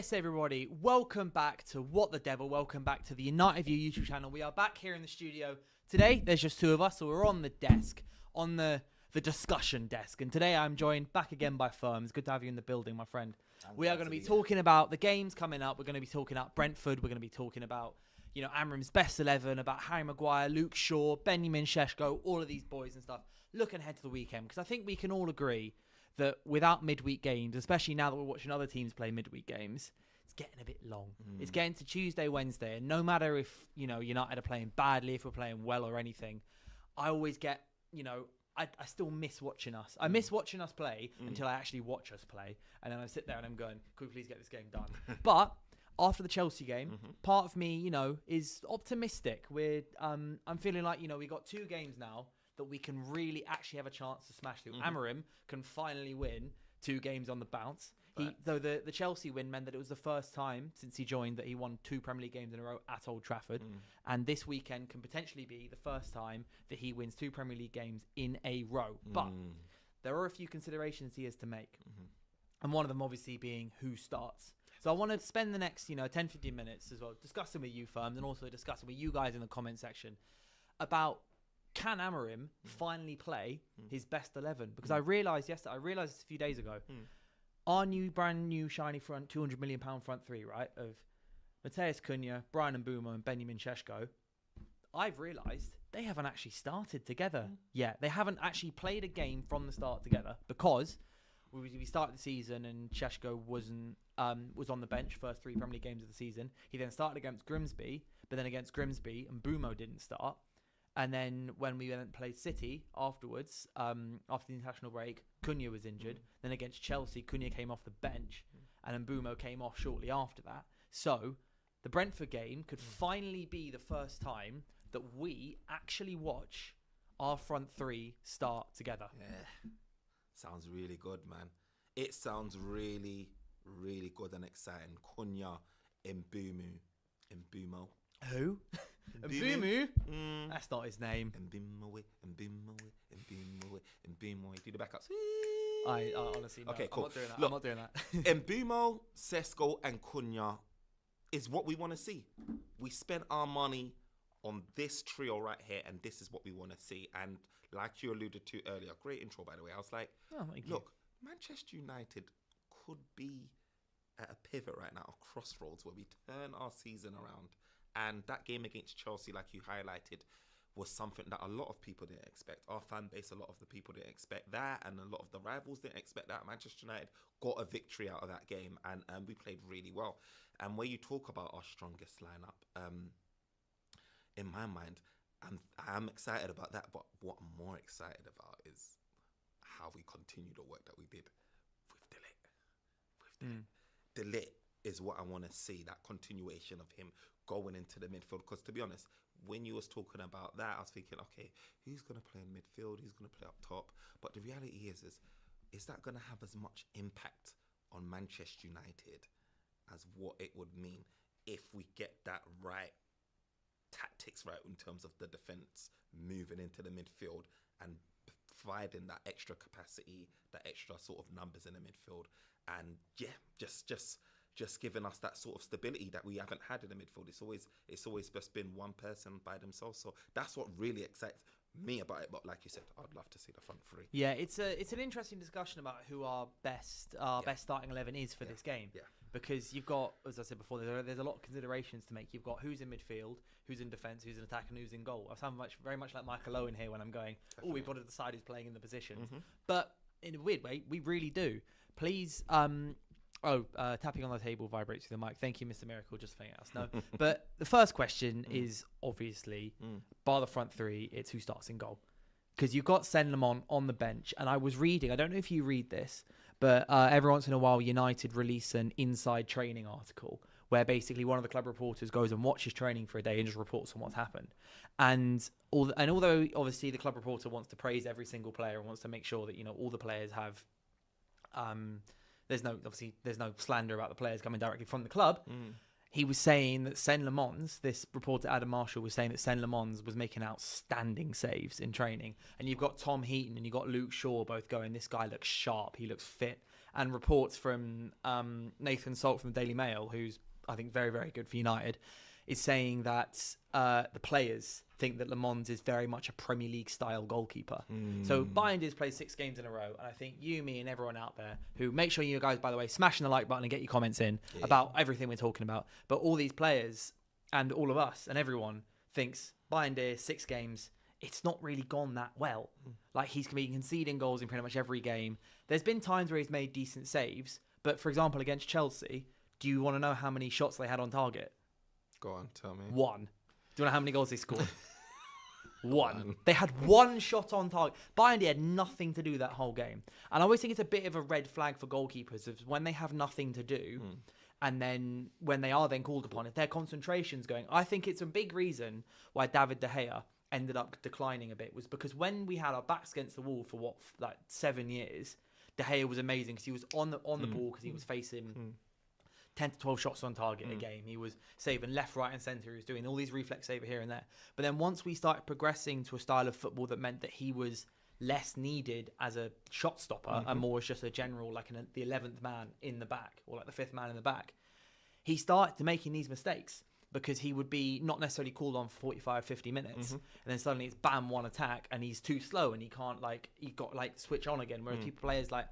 Yes, everybody, welcome back to What the Devil. Welcome back to the United View YouTube channel. We are back here in the studio. Today, there's just two of us, so we're on the desk, on the discussion desk. And today I'm joined back again by Firm. It's good to have you in the building, my friend. We are going to be talking about the games coming up. We're going to be talking about Brentford. We're going to be talking about, Amorim's best 11, about Harry Maguire, Luke Shaw, Benjamin Šeško, all of these boys and stuff. Looking ahead to the weekend, because I think we can all agree that without midweek games, especially now that we're watching other teams play midweek games, it's getting a bit long. It's getting to Tuesday, Wednesday, and no matter if, United are playing badly, if we're playing well or anything, I always get, I still miss watching us. I miss watching us play until I actually watch us play, and then I sit there and I'm going, could we please get this game done? But after the Chelsea game, part of me, is optimistic. I'm feeling like, we got 2 games now that we can really actually have a chance to smash through. Amorim can finally win 2 games on the bounce. Though the Chelsea win meant that it was the first time since he joined that he won 2 Premier League games in a row at Old Trafford. And this weekend can potentially be the first time that he wins 2 Premier League games in a row. But there are a few considerations he has to make. And one of them obviously being who starts. So I want to spend the next 10-15 minutes as well discussing with you, Firms, and also discussing with you guys in the comment section about, can Amorim finally play his best 11? Because I realised this a few days ago, our brand new shiny front, £200 million front three, right, of Matheus Cunha, Brian Mbeumo and Benjamin Šeško, I've realised they haven't actually started together yet. They haven't actually played a game from the start together because we started the season and Šeško was on the bench first 3 Premier League games of the season. He then started against Grimsby, but then against Grimsby, Mbeumo didn't start. And then when we went and played City afterwards, after the international break, Cunha was injured. Then against Chelsea, Cunha came off the bench and Mbeumo came off shortly after that. So the Brentford game could finally be the first time that we actually watch our front 3 start together. Yeah, sounds really good, man. It sounds really, really good and exciting. Cunha, Mbeumo. Who? Mbeumo? That's not his name. Mbeumo. Do the backups. I honestly, no, okay, cool. I'm not doing that. Mbeumo, Šeško and Cunha is what we want to see. We spent our money on this trio right here, and this is what we want to see. And like you alluded to earlier, great intro, by the way. I was like, look, Manchester United could be at a pivot right now, a crossroads where we turn our season around. And that game against Chelsea, like you highlighted, was something that a lot of people didn't expect. Our fan base, a lot of the people didn't expect that, and a lot of the rivals didn't expect that. Manchester United got a victory out of that game, and we played really well. And when you talk about our strongest lineup, in my mind, I'm excited about that. But what I'm more excited about is how we continue the work that we did with De Ligt. De Ligt is what I want to see, that continuation of him going into the midfield. Because to be honest, when you was talking about that, I was thinking, okay, who's going to play in midfield? Who's going to play up top? But the reality is that going to have as much impact on Manchester United as what it would mean if we get that right tactics right in terms of the defence moving into the midfield and providing that extra capacity, that extra sort of numbers in the midfield. And yeah, just giving us that sort of stability that we haven't had in the midfield. It's always just been one person by themselves. So that's what really excites me about it. But like you said, I'd love to see the front 3. Yeah, it's an interesting discussion about who our best starting 11 is for this game. Yeah. Because you've got, as I said before, there's a lot of considerations to make. You've got who's in midfield, who's in defence, who's in attack, and who's in goal. I sound very much like Michael Owen here when I'm going, we've got to decide who's playing in the positions. But in a weird way, we really do. Please, tapping on the table vibrates through the mic. Thank you, Mr. Miracle, just for letting us know. But the first question is obviously, bar the front 3, it's who starts in goal. Because you've got Senlemon on the bench. And I was reading, I don't know if you read this, but every once in a while, United release an inside training article where basically one of the club reporters goes and watches training for a day and just reports on what's happened. And although obviously the club reporter wants to praise every single player and wants to make sure that all the players have, there's no slander about the players coming directly from the club. he was saying that Sen Lemons, this reporter Adam Marshall was saying that Sen Lemons was making outstanding saves in training. And you've got Tom Heaton and you've got Luke Shaw both going, this guy looks sharp, he looks fit. And reports from Nathan Salt from the Daily Mail, who's, I think, very, very good for United, is saying that the players think that Lemons is very much a Premier League style goalkeeper. So Bayern has played 6 games in a row, and I think you, me, and everyone out there who, make sure you guys, by the way, smashing the like button and get your comments in about everything we're talking about. But all these players and all of us and everyone thinks Bayern 6 games, it's not really gone that well. Like, he's going to be conceding goals in pretty much every game. There's been times where he's made decent saves, but for example, against Chelsea, do you want to know how many shots they had on target? Go on, tell me. 1. Do you know how many goals they scored? 1. They had 1 shot on target. Bayern had nothing to do that whole game. And I always think it's a bit of a red flag for goalkeepers of when they have nothing to do, and then when they are then called upon, if their concentration's going. I think it's a big reason why David De Gea ended up declining a bit, was because when we had our backs against the wall for 7 years, De Gea was amazing because he was on the ball, because he was facing 10 to 12 shots on target a game. He was saving left, right and centre. He was doing all these reflex saver here and there. But then once we started progressing to a style of football that meant that he was less needed as a shot stopper and more as just a general, like the 11th man in the back, or like the 5th man in the back, he started to making these mistakes, because he would be not necessarily called on for 45, 50 minutes. And then suddenly it's bam, one attack, and he's too slow and he can't switch on again. Whereas players like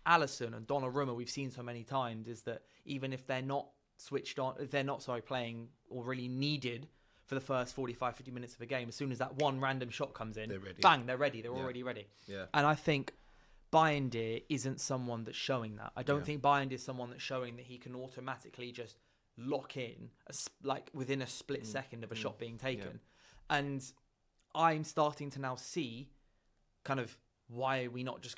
Alisson and Donnarumma, we've seen so many times, is that even if they're not switched on, if they're not, playing or really needed for the first 45, 50 minutes of a game, as soon as that one random shot comes in, they're ready. Bang, they're ready. They're already ready. Yeah. And I think Bayern isn't someone that's showing that. I don't think Bayern is someone that's showing that he can automatically just lock in within a split second of a shot being taken. And I'm starting to now see kind of why not just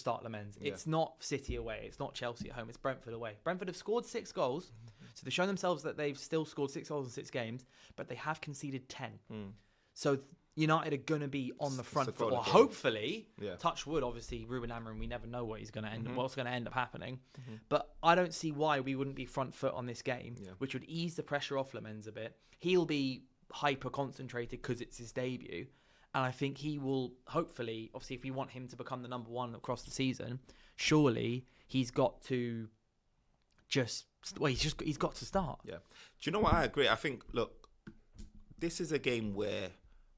start Lemens? It's not City away, it's not Chelsea at home, it's Brentford away. Brentford have scored 6 goals, so they've shown themselves that they've still scored 6 goals in 6 games, but they have conceded 10. So United are going to be on the front foot, or hopefully, touch wood, obviously, Ruben Amorim, we never know what he's going to end, what's going to end up happening. But I don't see why we wouldn't be front foot on this game, which would ease the pressure off Lemens a bit. He'll be hyper concentrated because it's his debut. And I think he will, hopefully, obviously, if we want him to become the number 1 across the season, surely he's got to he's got to start. Yeah. Do you know what? I agree. I think, look, this is a game where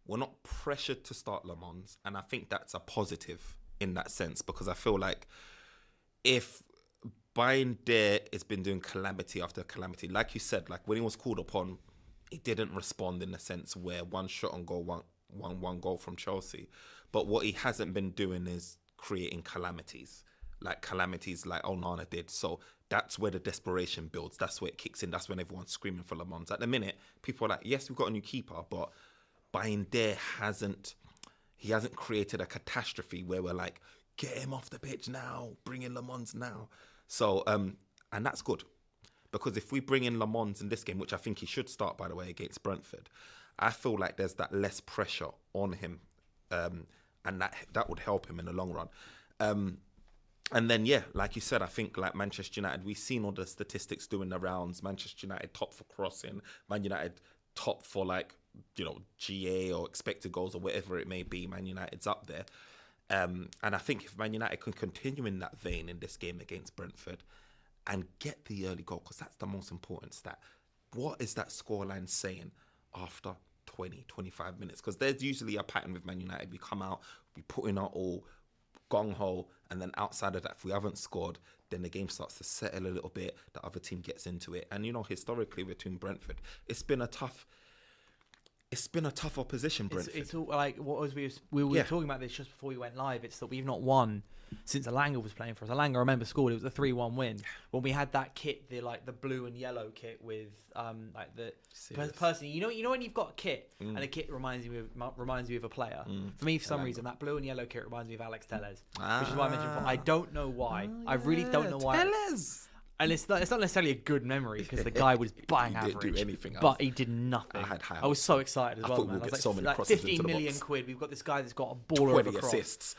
we're not pressured to start Le Mans, and I think that's a positive in that sense, because I feel like if Bayern has been doing calamity after calamity, like you said, like when he was called upon, he didn't respond in the sense where 1 shot on goal, one goal from Chelsea. But what he hasn't been doing is creating calamities like Onana did. So that's where the desperation builds. That's where it kicks in. That's when everyone's screaming for Le Mans. At the minute, people are like, yes, we've got a new keeper, but Bayern hasn't created a catastrophe where we're like, get him off the pitch now, bring in Le Mans now. So, and that's good, because if we bring in Le Mans in this game, which I think he should start, by the way, against Brentford, I feel like there's that less pressure on him, and that would help him in the long run. And then, like you said, I think like Manchester United, we've seen all the statistics doing the rounds. Manchester United top for crossing, Man United top for GA or expected goals or whatever it may be. Man United's up there. And I think if Man United can continue in that vein in this game against Brentford and get the early goal, because that's the most important stat. What is that scoreline saying after 20, 25 minutes? Because there's usually a pattern with Man United. We come out, we put in our all, gung-ho, and then outside of that, if we haven't scored, then the game starts to settle a little bit. The other team gets into it. And, historically between Brentford, it's been a tough opposition, Brentford. It's all like we were talking about this just before we went live. It's that we've not won since Alanga was playing for us. Alanga, I remember, scored. It was a 3-1 win when we had that kit, the blue and yellow kit with personally. You know when you've got a kit and a kit reminds you of a player. For me, for some reason, that blue and yellow kit reminds me of Alex Telles, which is why I mentioned before. I don't know why. I really don't know why. Telles. And it's not necessarily a good memory because the guy was bang average. He didn't do anything else. But he did nothing. I was so excited as well, man. We'll get so many crosses 15 into the million box. quid. We've got this guy that's got a baller of a cross. 20 assists.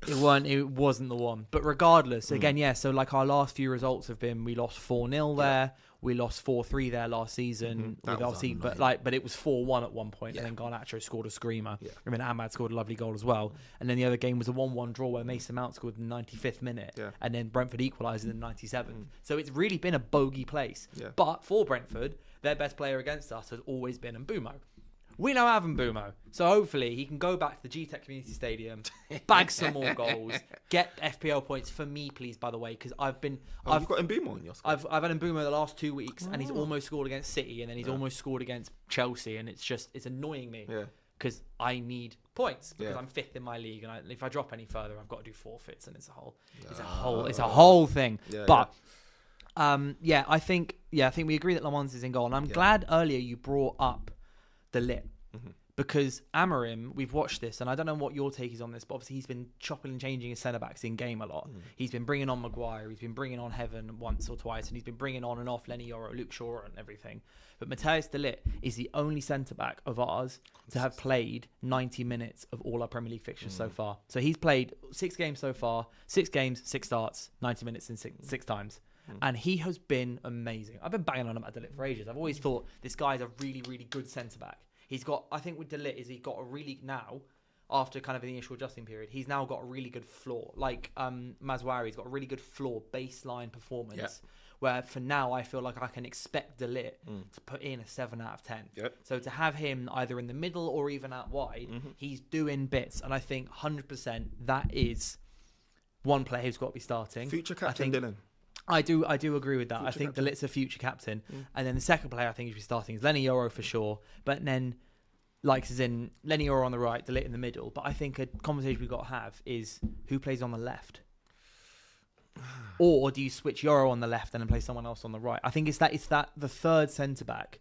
It It wasn't the one. But regardless, again, yeah. So like our last few results have been: we lost 4-0 there, we lost 4-3 there last season. That was Obviously, annoying. but it was 4-1 at one point, and then Garnacho scored a screamer. I mean, Ahmad scored a lovely goal as well. And then the other game was a 1-1 draw where Mason Mount scored in the 95th minute, and then Brentford equalised in the 97th. So it's really been a bogey place. But for Brentford, their best player against us has always been Mbeumo. We now have Mbeumo, so hopefully he can go back to the G-Tech Community Stadium, bag some more goals, get FPL points for me, please. By the way, because I've got Mbeumo in your squad. I've had Mbeumo the last 2 weeks, and he's almost scored against City, and then he's almost scored against Chelsea, and it's annoying me because I need points because I'm 5th in my league, and if I drop any further, I've got to do forfeits, and it's a whole thing. But I think we agree that Lamont is in goal, and I'm glad earlier you brought up De Ligt. Because Amorim, we've watched this, and I don't know what your take is on this, but obviously he's been chopping and changing his centre-backs in-game a lot. He's been bringing on Maguire, he's been bringing on Heaven once or twice, and he's been bringing on and off Lenny Yoro, Luke Shaw and everything. But Matthias De Ligt is the only centre-back of ours to have played 90 minutes of all our Premier League fixtures so far. So he's played 6 games so far, 6 games, 6 starts, 90 minutes in 6 times. And he has been amazing. I've been banging on him at De Ligt for ages. I've always thought this guy's a really, really good centre-back. He's got, I think with De Ligt, he got a really, now, after kind of the initial adjusting period, he's now got a really good floor. Like Maguire, he's got a really good floor, baseline performance, where for now I feel like I can expect De Ligt to put in a 7 out of 10. So to have him either in the middle or even out wide, he's doing bits. And I think 100% that is one player who's got to be starting. Future captain Dylan. I do agree with that. I think De Ligt's a future captain. And then the second player I think he should be starting is Lenny Yoro for sure. But then, like, as in Lenny Yoro on the right, De Ligt in the middle. But I think a conversation we've got to have is who plays on the left? Or do you switch Yoro on the left and then play someone else on the right? I think it's that the third centre-back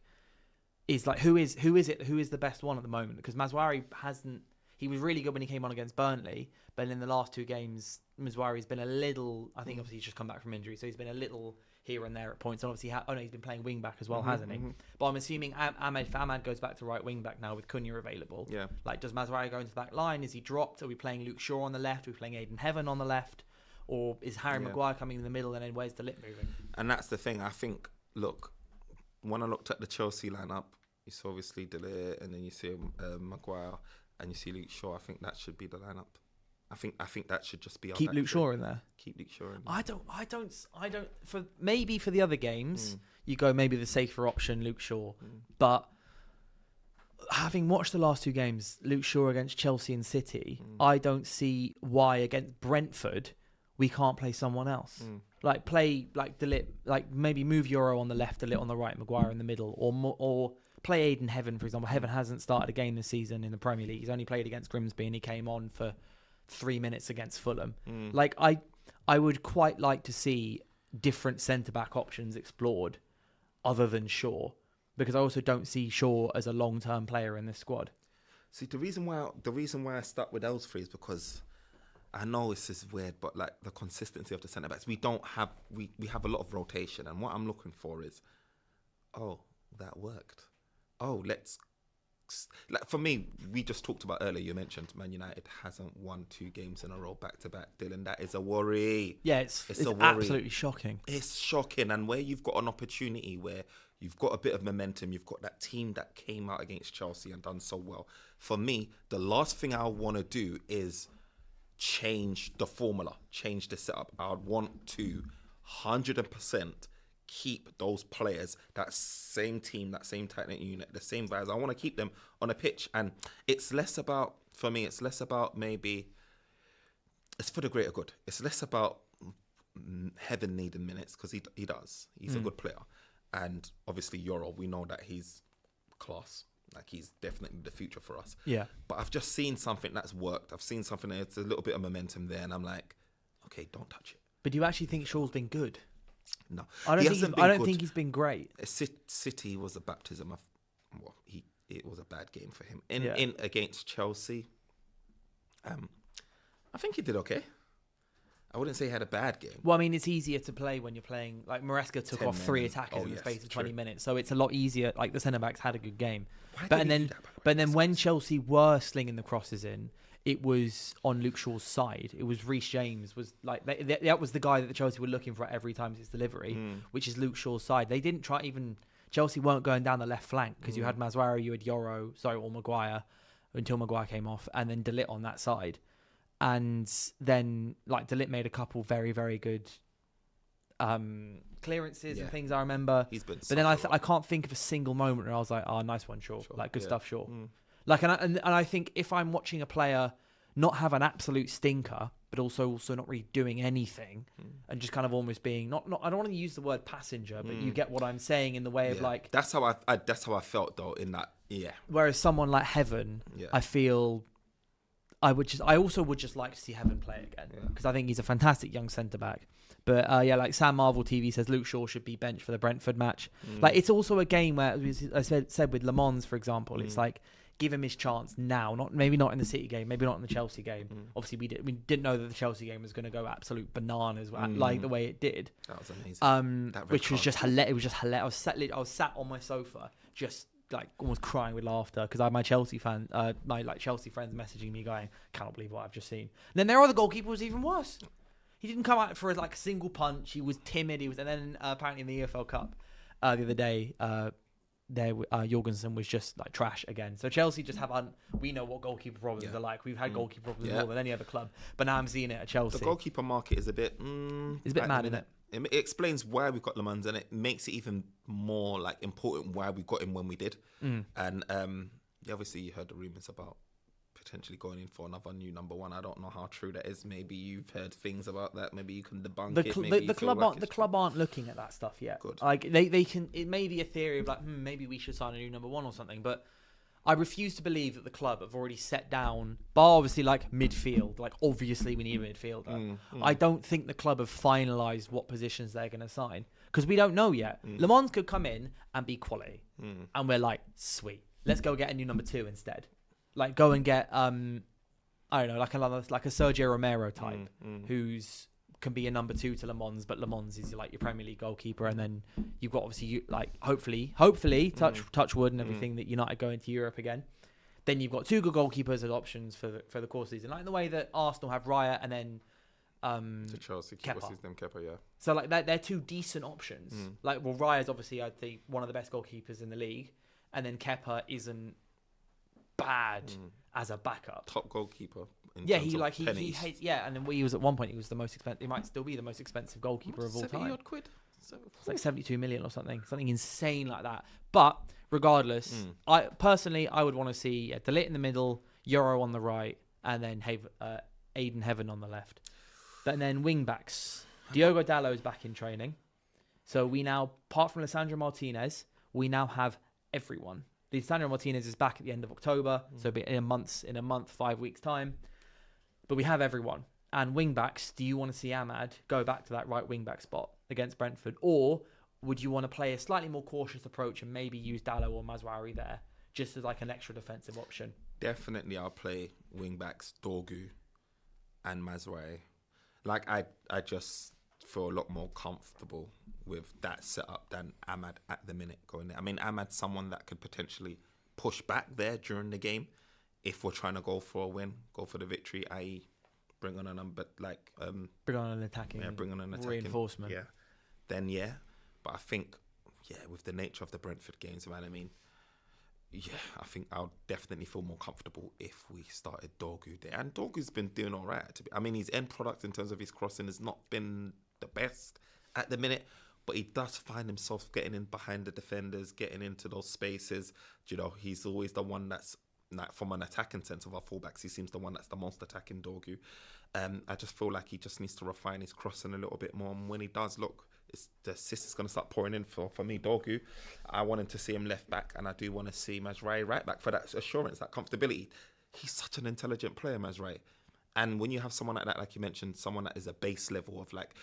is like, who is the best one at the moment? Because Maguire hasn't... He was really good when he came on against Burnley, but in the last 2 games, Maguire's been a little... I think obviously he's just come back from injury, so he's been a little here and there at points. And obviously, he's been playing wing back as well, hasn't he? But I'm assuming Ahmad goes back to right wing back now with Cunha available. Like, does Maguire go into the back line? Is he dropped? Are we playing Luke Shaw on the left? Are we playing Aiden Heaven on the left? Or is Harry Maguire coming in the middle, and then where's De Ligt moving? And that's the thing. I think, look, when I looked at the Chelsea lineup, you saw obviously De Ligt, and then you see Maguire, and you see Luke Shaw. I think that should be the lineup. I think that should just be our keep Luke Shaw in there. Keep Luke Shaw in there. I don't. For maybe for the other games, you go maybe the safer option, Luke Shaw. But having watched the last 2 games, Luke Shaw against Chelsea and City, I don't see why against Brentford we can't play someone else. Like play like De Ligt, like maybe move Yoro on the left, De Ligt on the right, Maguire in the middle, or play Aiden Heaven, for example. Heaven hasn't started a game this season in the Premier League. He's only played against Grimsby, and he came on for 3 minutes against Fulham. Like I would quite like to see different centre-back options explored other than Shaw, because I also don't see Shaw as a long-term player in this squad. See, the reason why I stuck with those 3 is because I know this is weird, but like the consistency of the centre-backs, we have a lot of rotation, and what I'm looking for is, that worked. Like for me, we just talked about earlier, you mentioned Man United hasn't won 2 games in a row back to back. Dylan, that is a worry. Yeah, it's a worry. Absolutely shocking. It's shocking. And where you've got an opportunity where you've got a bit of momentum, you've got that team that came out against Chelsea and done so well. For me, the last thing I want to do is change the formula, change the setup. I would want to 100% keep those players, that same team, that same tight-knit unit, the same vibes. I want to keep them on a pitch. And it's less about, for me, it's less about maybe, it's for the greater good. It's less about Heaven needing minutes, because he does. He's a good player. And obviously Yoro, we know that he's class. Like, he's definitely the future for us. Yeah. But I've just seen something that's worked. I've seen something that's a little bit of momentum there, and I'm like, okay, don't touch it. But do you actually think Shaw's been good? No, I don't think he's been great. City was a baptism of, it was a bad game for him. In against Chelsea, I think he did okay. I wouldn't say he had a bad game. Well, I mean, it's easier to play when you're playing. Like, Maresca took 10 off 3 men. attackers Oh, in the yes, space of true. 20 minutes. So it's a lot easier. Like, the centre-backs had a good game. Why But did and he then, do that, by the way? but then when Chelsea were slinging the crosses in, it was on Luke Shaw's side. It was Reece James was like that was the guy that the Chelsea were looking for every time it's delivery, which is Luke Shaw's side. They didn't try even. Chelsea weren't going down the left flank because you had Maguire, you had or Maguire, until Maguire came off, and then De Ligt on that side, and then like De Ligt made a couple very very good clearances and things. I remember, He's been. but then I can't think of a single moment where I was like, oh, nice one, Shaw. Like good stuff, Shaw. Mm. Like and I think if I'm watching a player not have an absolute stinker, but also not really doing anything, and just kind of almost being not I don't want to use the word passenger, but you get what I'm saying in the way of like that's how I felt though in that. Yeah. Whereas someone like Heaven, I feel I also would just like to see Heaven play again because I think he's a fantastic young centre back. But like Sam Marvel TV says, Luke Shaw should be benched for the Brentford match. Like it's also a game where I said with Le Mans, for example, it's like give him his chance now. Maybe not in the City game, maybe not in the Chelsea game. Obviously, we didn't know that the Chelsea game was going to go absolute bananas like the way it did. That was amazing. Which was just hilarious. It was just hilarious. I was sat on my sofa just like almost crying with laughter because I had my Chelsea friends messaging me going, "Cannot believe what I've just seen." And then their other goalkeeper was even worse. He didn't come out for like a single punch. He was timid. And then apparently in the EFL Cup the other day, Jorgensen was just like trash again. So Chelsea just have we know what goalkeeper problems are like. We've had goalkeeper problems more than any other club, but now I'm seeing it at Chelsea. The goalkeeper market is a bit. It's a bit mad, isn't it? It explains why we got Le Mans, and it makes it even more like important why we got him when we did. And obviously you heard the rumours about potentially going in for another new number one. I don't know how true that is. Maybe you've heard things about that. Maybe you can debunk it. The club aren't looking at that stuff yet. Good. Like they can. It may be a theory of like maybe we should sign a new number one or something. But I refuse to believe that the club have already set down. Bar obviously like midfield. Like obviously we need a midfielder. I don't think the club have finalised what positions they're going to sign because we don't know yet. Le Mans could come in and be quality, and we're like, sweet. Let's go get a new number 2 instead. Like go and get I don't know, like a Sergio Romero type who's can be a number 2 to Le Mans, but Le Mans is like your Premier League goalkeeper, and then you've got obviously hopefully touch wood and everything that United go into Europe again. Then you've got 2 good goalkeepers as options for the course season, like the way that Arsenal have Raya and then to Chelsea, Kepa. What's his name, Kepa, yeah. So like they're 2 decent options. Like Raya's obviously I think one of the best goalkeepers in the league, and then Kepa isn't bad as a backup. Top goalkeeper. He hates. Yeah, and then he was at one point. He was the most expensive. He might still be the most expensive goalkeeper of all time. 70 odd quid. It's like 72 million or something insane like that. But regardless, I would want to see De Ligt in the middle, Euro on the right, and then Aiden Heaven on the left. And then wing backs. Diogo Dalot is back in training, so we now, apart from Lisandro Martinez, we now have everyone. Lisandro Martinez is back at the end of October, so it'll be in a month, 5 weeks time. But we have everyone. And wing backs, do you want to see Ahmad go back to that right wing back spot against Brentford, or would you want to play a slightly more cautious approach and maybe use Dalot or Maguire there just as like an extra defensive option? Definitely, I'll play wing backs Dorgu and Maguire. Like I just feel a lot more comfortable with that setup than Ahmad at the minute going there. I mean, Ahmad's someone that could potentially push back there during the game if we're trying to go for a win, go for the victory, i.e. bring on an attacking reinforcement. Yeah. Then yeah. But I think, with the nature of the Brentford games, man, I mean, I think I'll definitely feel more comfortable if we started Dorgu there. And Dorgu's been doing all right. His end product in terms of his crossing has not been the best at the minute, but he does find himself getting in behind the defenders, getting into those spaces. He's always the one that's, like, from an attacking sense of our fullbacks, he seems the one that's the most attacking, Dorgu. I just feel like he just needs to refine his crossing a little bit more. And when he does, look, the assist is going to start pouring in for me, Dorgu. I wanted to see him left back, and I do want to see Maguire right back for that assurance, that comfortability. He's such an intelligent player, Maguire. And when you have someone like that, like you mentioned, someone that is a base level of like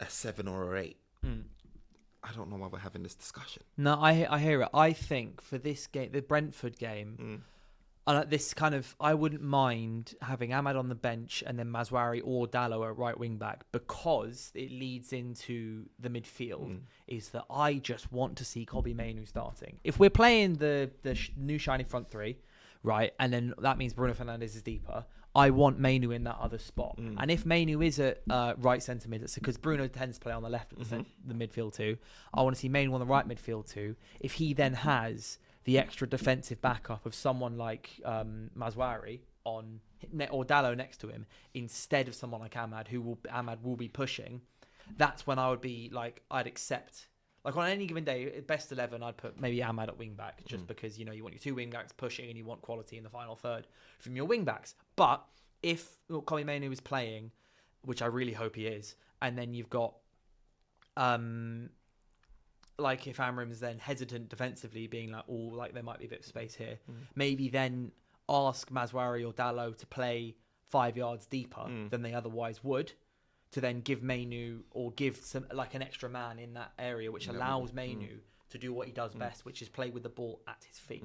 a 7 or an 8, I don't know why we're having this discussion. No, I hear it. I think for this game, the Brentford game, I wouldn't mind having Ahmad on the bench and then Maguire or Dalot at right wing back, because it leads into the midfield. Is that I just want to see Kobbie Mainoo starting. If we're playing the new shiny front three, right, and then that means Bruno Fernandes is deeper, I want Mainoo in that other spot. And if Mainoo is at right centre mid, because Bruno tends to play on the left of the midfield too, I want to see Mainoo on the right midfield too. If he then has the extra defensive backup of someone like Maguire on or Dalot next to him, instead of someone like Ahmad, Ahmad will be pushing, that's when I would be like, I'd accept. Like on any given day, best 11, I'd put maybe Ahmad at wing back, just because you want your two wing backs pushing and you want quality in the final third from your wing backs. But if Kobbie Mainoo is playing, which I really hope he is, and then you've got like if Amorim's then hesitant defensively, being like, oh, like there might be a bit of space here, maybe then ask Maguire or Dalot to play 5 yards deeper than they otherwise would, to then give Mainoo or give some like an extra man in that area, which allows Mainoo to do what he does best, which is play with the ball at his feet.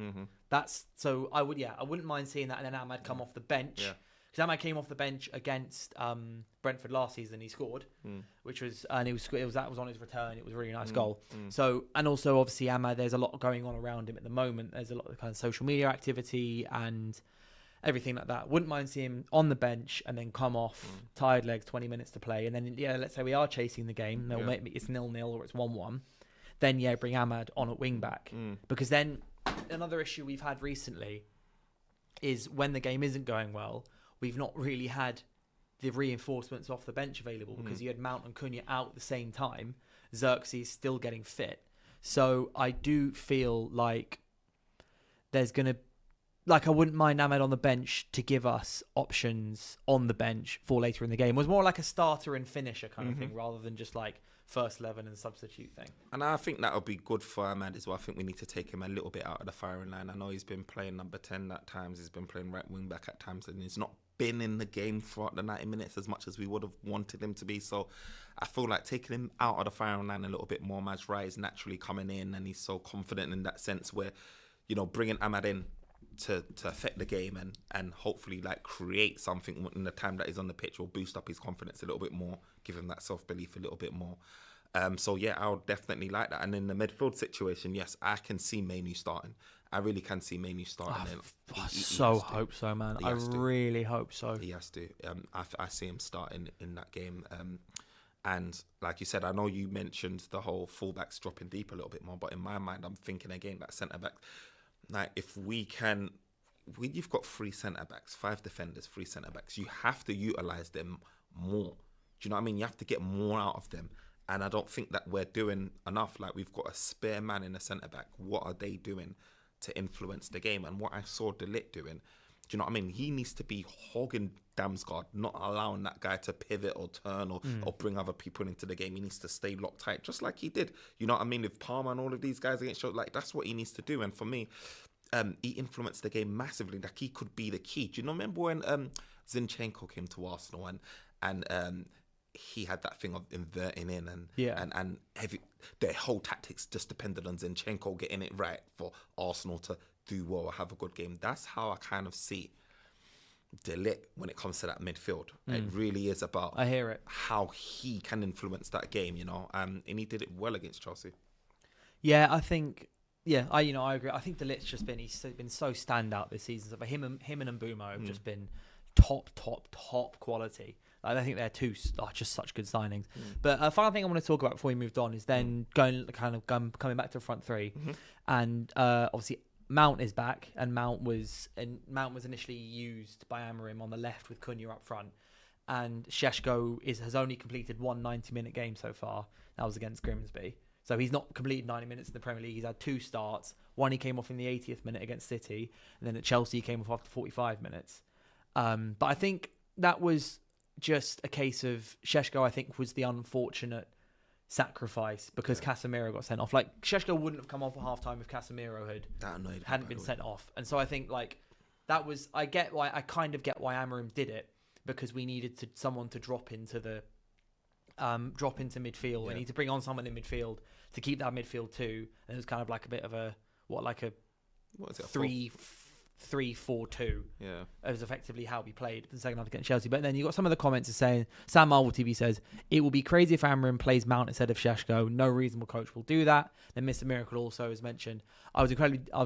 That's so I wouldn't mind seeing that, and then Ahmad come off the bench. Because Ahmad came off the bench against Brentford last season, he scored, which was that was on his return. It was a really nice goal. So, and also obviously Ahmad, there's a lot going on around him at the moment. There's a lot of kind of social media activity and everything like that. Wouldn't mind seeing him on the bench and then come off, tired legs, 20 minutes to play, and then let's say we are chasing the game. They'll make it's 0-0 or it's 1-1. Then bring Ahmad on at wing back, because then another issue we've had recently is when the game isn't going well, we've not really had the reinforcements off the bench available, because you had Mount and Cunha out at the same time. Xerxes still getting fit. So I do feel like there's going to... Like, I wouldn't mind Ahmed on the bench to give us options on the bench for later in the game. It was more like a starter and finisher kind of thing, rather than just like first 11 and substitute thing. And I think that'll be good for Ahmad as well. I think we need to take him a little bit out of the firing line. I know he's been playing number 10 at times. He's been playing right wing back at times, and he's not been in the game throughout the 90 minutes as much as we would have wanted him to be. So I feel like taking him out of the firing line a little bit more. Maguire is naturally coming in, and he's so confident in that sense where, bringing Ahmad in to affect the game and hopefully like create something in the time that he's on the pitch will boost up his confidence a little bit more, give him that self-belief a little bit more. So yeah, I'll definitely like that. And in the midfield situation, yes, I can see Mainoo starting. I really can see Mainoo starting. I hope so, man. I really hope so. He has to. I see him starting in that game. And like you said, I know you mentioned the whole fullbacks dropping deep a little bit more, but in my mind, I'm thinking again that centre-back. Like, if you've got 3 centre-backs, 5 defenders, 3 centre-backs, you have to utilise them more. Do you know what I mean? You have to get more out of them. And I don't think that we're doing enough. Like, we've got a spare man in the centre-back. What are they doing to influence the game? And what I saw De Ligt doing, do you know what I mean? He needs to be hogging Damsgaard, not allowing that guy to pivot or turn or bring other people into the game. He needs to stay locked tight, just like he did. You know what I mean? With Palmer and all of these guys against Shota, like, that's what he needs to do. And for me, he influenced the game massively. Like, he could be the key. Do you remember when Zinchenko came to Arsenal and he had that thing of inverting in and their whole tactics just depended on Zinchenko getting it right for Arsenal to do well or have a good game. That's how I kind of see De Ligt when it comes to that midfield. It really is about how he can influence that game, and he did it well against Chelsea. Yeah, I think. Yeah, I agree. I think De Ligt's he's been so standout this season. So for him and Mbeumo have just been top quality. I think they're just such good signings. But a final thing I want to talk about before we moved on is then coming back to the front three, and obviously Mount is back, and Mount was initially used by Amorim on the left with Cunha up front, and Šeško has only completed one 90-minute game so far. That was against Grimsby. So he's not completed 90 minutes in the Premier League. He's had 2 starts. One, he came off in the 80th minute against City, and then at Chelsea he came off after 45 minutes. But I think that was just a case of Šeško, I think, was the unfortunate sacrifice because Casemiro got sent off. Like, Šeško wouldn't have come off at halftime if Casemiro hadn't been sent off. And so I think, like, that was... I kind of get why Amorim did it, because we needed someone to drop into midfield. We need to bring on someone in midfield to keep that midfield too. And it was kind of like a bit of a 3-5-2 3-4-2. Yeah. It was effectively how we played the second half against Chelsea. But then you got some of the comments saying, Sam Marvel TV says, it will be crazy if Amorim plays Mount instead of Šeško. No reasonable coach will do that. Then Mr. Miracle also has mentioned, I was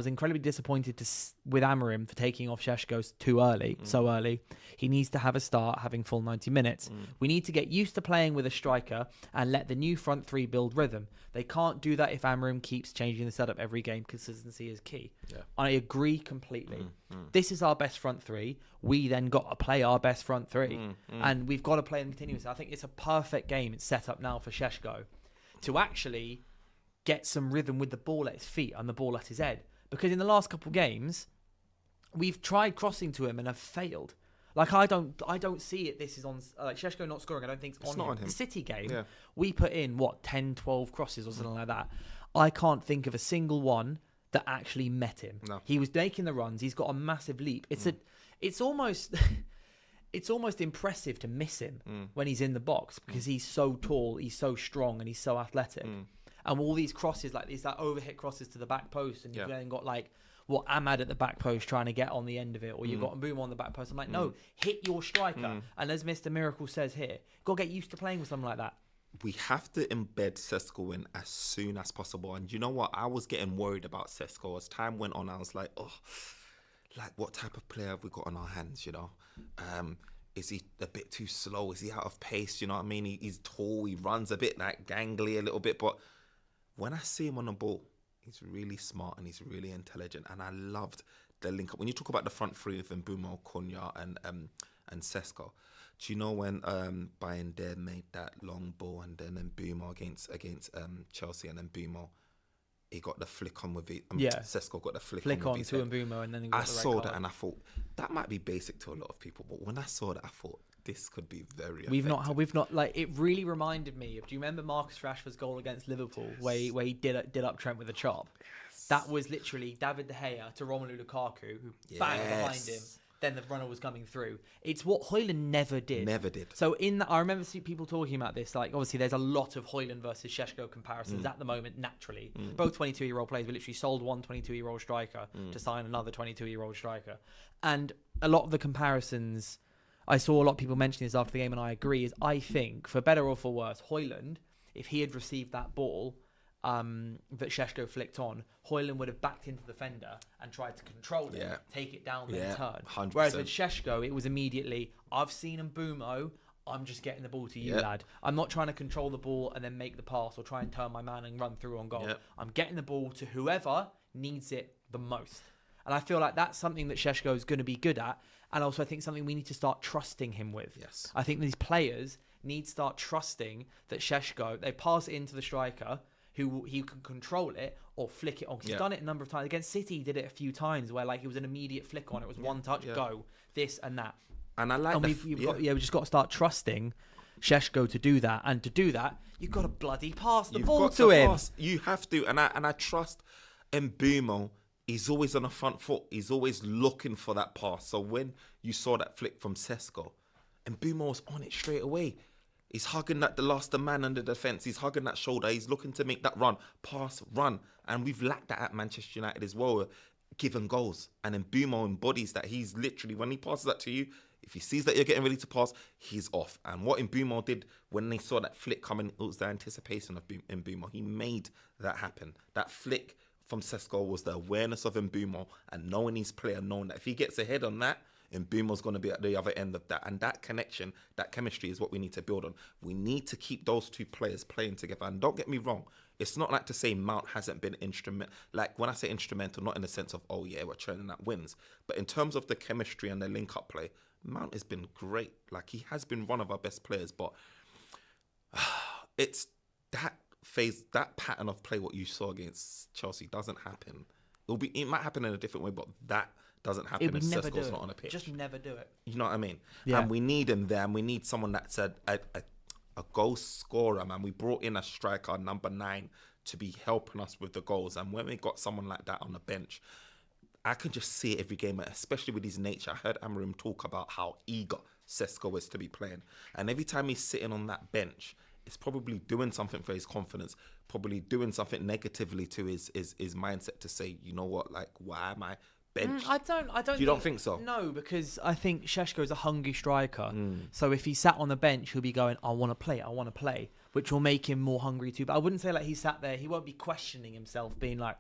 incredibly disappointed with Amorim for taking off Šeško too early, so early. He needs to have a start having full 90 minutes. We need to get used to playing with a striker and let the new front three build rhythm. They can't do that if Amorim keeps changing the setup every game. Consistency is key. Yeah. I agree completely. This is our best front three. We then got to play our best front three. And we've got to play them continuously. I think it's a perfect game. It's set up now for Šeško to actually get some rhythm with the ball at his feet and the ball at his head. Because in the last couple of games, we've tried crossing to him and have failed. Like, I don't see it. This is on, like, Šeško not scoring. I don't think it's not on him. The City game, we put in, 10, 12 crosses or something like that. I can't think of a single one that actually met him. No. He was making the runs. He's got a massive leap. It's almost it's almost impressive to miss him when he's in the box because he's so tall, he's so strong, and he's so athletic. And all these crosses, like these overhit crosses to the back post, and you've then got Ahmad at the back post trying to get on the end of it, or you've got Mbouma on the back post. I'm like, no, hit your striker. And as Mr. Miracle says here, got to get used to playing with something like that. We have to embed Šeško in as soon as possible. And you know what? I was getting worried about Šeško. As time went on, I was like, what type of player have we got on our hands, you know? Is he a bit too slow? Is he out of pace? You know what I mean? He's tall. He runs a bit gangly a little bit. But when I see him on the ball, he's really smart and he's really intelligent. And I loved the link up. When you talk about the front three of Mbouma, Cunha and Šeško, do you know when Bayern there made that long ball and then Mbouma against Chelsea, and then Mbouma, he got the flick on with it. Šeško got the flick on with to Mbouma, and then he got I saw that and I thought that might be basic to a lot of people, but when I saw that, I thought this could be very effective. We've not like, it really reminded me of, do you remember Marcus Rashford's goal against Liverpool where he did up Trent with a chop? Yes. That was literally David De Gea to Romelu Lukaku, who banged behind him. Then the runner was coming through. It's what Højlund never did. So I remember people talking about this. Like, obviously, there's a lot of Højlund versus Šeško comparisons at the moment, naturally. Both 22-year-old players. We literally sold one 22-year-old striker to sign another 22-year-old striker. And a lot of the comparisons, I saw a lot of people mentioning this after the game, and I agree, is I think, for better or for worse, Højlund, if he had received that ball that Šeško flicked on, Højlund would have backed into the defender and tried to control it, take it down, then turn. 100%. Whereas with Šeško, it was immediately, I've seen Mbouma, I'm just getting the ball to you, lad. I'm not trying to control the ball and then make the pass or try and turn my man and run through on goal. I'm getting the ball to whoever needs it the most. And I feel like that's something that Šeško is going to be good at. And also I think something we need to start trusting him with. Yes. I think these players need to start trusting that Šeško, they pass it into the striker, who he can control it or flick it on. Because he's done it a number of times. Against City, he did it a few times where it was an immediate flick on. It was one touch, go, this and that. And I like that. We just got to start trusting Šeško to do that. And to do that, you've got to bloody pass the ball to him. You have to. And I trust Mbouma. He's always on the front foot. He's always looking for that pass. So when you saw that flick from Šeško, Mbouma was on it straight away. He's hugging the man under the defence. He's hugging that shoulder. He's looking to make that run. And we've lacked that at Manchester United as well, given goals. And then Mbouma embodies that. He's literally, when he passes that to you, if he sees that you're getting ready to pass, he's off. And what Mbouma did when they saw that flick coming, it was the anticipation of Mbouma. He made that happen. That flick from Šeško was the awareness of Mbouma and knowing his player, knowing that if he gets ahead on that, and Mbeumo's going to be at the other end of that. And that connection, that chemistry is what we need to build on. We need to keep those two players playing together. And don't get me wrong, it's not like to say Mount hasn't been instrumental. Like, when I say instrumental, not in the sense of, oh yeah, we're churning out wins. But in terms of the chemistry and the link-up play, Mount has been great. Like, he has been one of our best players. But it's that phase, that pattern of play, what you saw against Chelsea doesn't happen. It might happen in a different way, but that doesn't happen if Šeško's not on a pitch. Just never do it. You know what I mean? Yeah. And we need him there, and we need someone that's a goal scorer, man. We brought in a striker, number 9, to be helping us with the goals. And when we got someone like that on the bench, I can just see it every game, especially with his nature. I heard Amorim talk about how eager Šeško is to be playing. And every time he's sitting on that bench, it's probably doing something for his confidence, probably doing something negatively to his mindset to say, you know what, like, why am I benched. I don't. You don't think so? No, because I think Šeško's a hungry striker. So if he sat on the bench, he'll be going, I want to play, which will make him more hungry too. But I wouldn't say like he sat there. He won't be questioning himself, being like,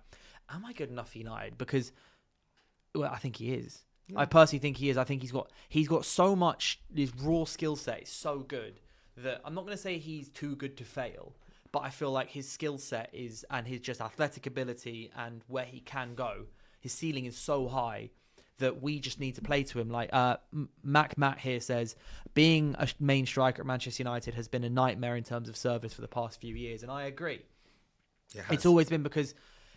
am I good enough for United? Because, well, I think he is. Yeah. I personally think he is. I think he's got so much. His raw skill set is so good that I'm not going to say he's too good to fail. But I feel like his skill set is, and his just athletic ability and where he can go, his ceiling is so high that we just need to play to him. Like Matt here says, being a main striker at Manchester United has been a nightmare in terms of service for the past few years, and I agree. It's always been because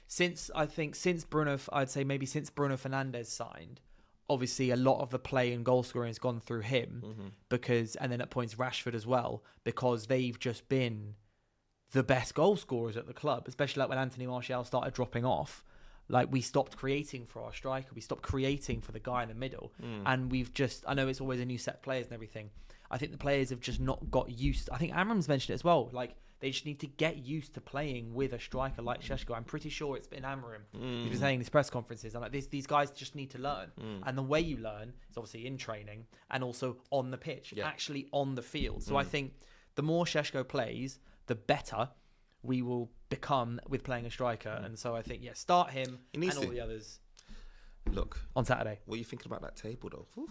since Bruno Fernandes signed, obviously a lot of the play and goal scoring has gone through him and then at points Rashford as well, because they've just been the best goal scorers at the club, especially like when Anthony Martial started dropping off. Like, we stopped creating for our striker. We stopped creating for the guy in the middle. And I know it's always a new set of players and everything. I think the players have just not got used. I think Amorim's mentioned it as well. Like, they just need to get used to playing with a striker like Šeško. I'm pretty sure it's been Amorim. He's been saying in his press conferences, I'm like, these guys just need to learn. And the way you learn is obviously in training and also on the pitch, actually on the field. So I think the more Šeško plays, the better we will become with playing a striker. And so I think, start him and all the others. Look, on Saturday. What are you thinking about that table, though? Oof.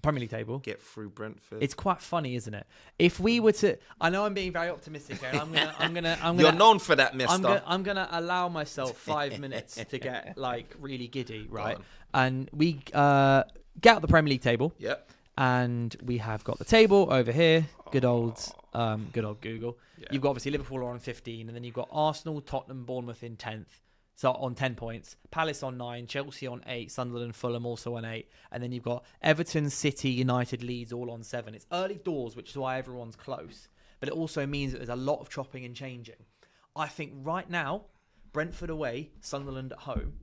Premier League table. Get through Brentford. It's quite funny, isn't it? If we were to, I know I'm being very optimistic here. I'm gonna. You're known for that, mister. I'm gonna allow myself 5 minutes to get like really giddy, right? And we get out the Premier League table. Yep. And we have got the table over here. Good old Google. Yeah. You've got obviously Liverpool are on 15, and then you've got Arsenal, Tottenham, Bournemouth in 10th. So on 10 points. Palace on 9, Chelsea on 8, Sunderland, Fulham also on 8. And then you've got Everton, City, United, Leeds all on 7. It's early doors, which is why everyone's close. But it also means that there's a lot of chopping and changing. I think right now, Brentford away, Sunderland at home,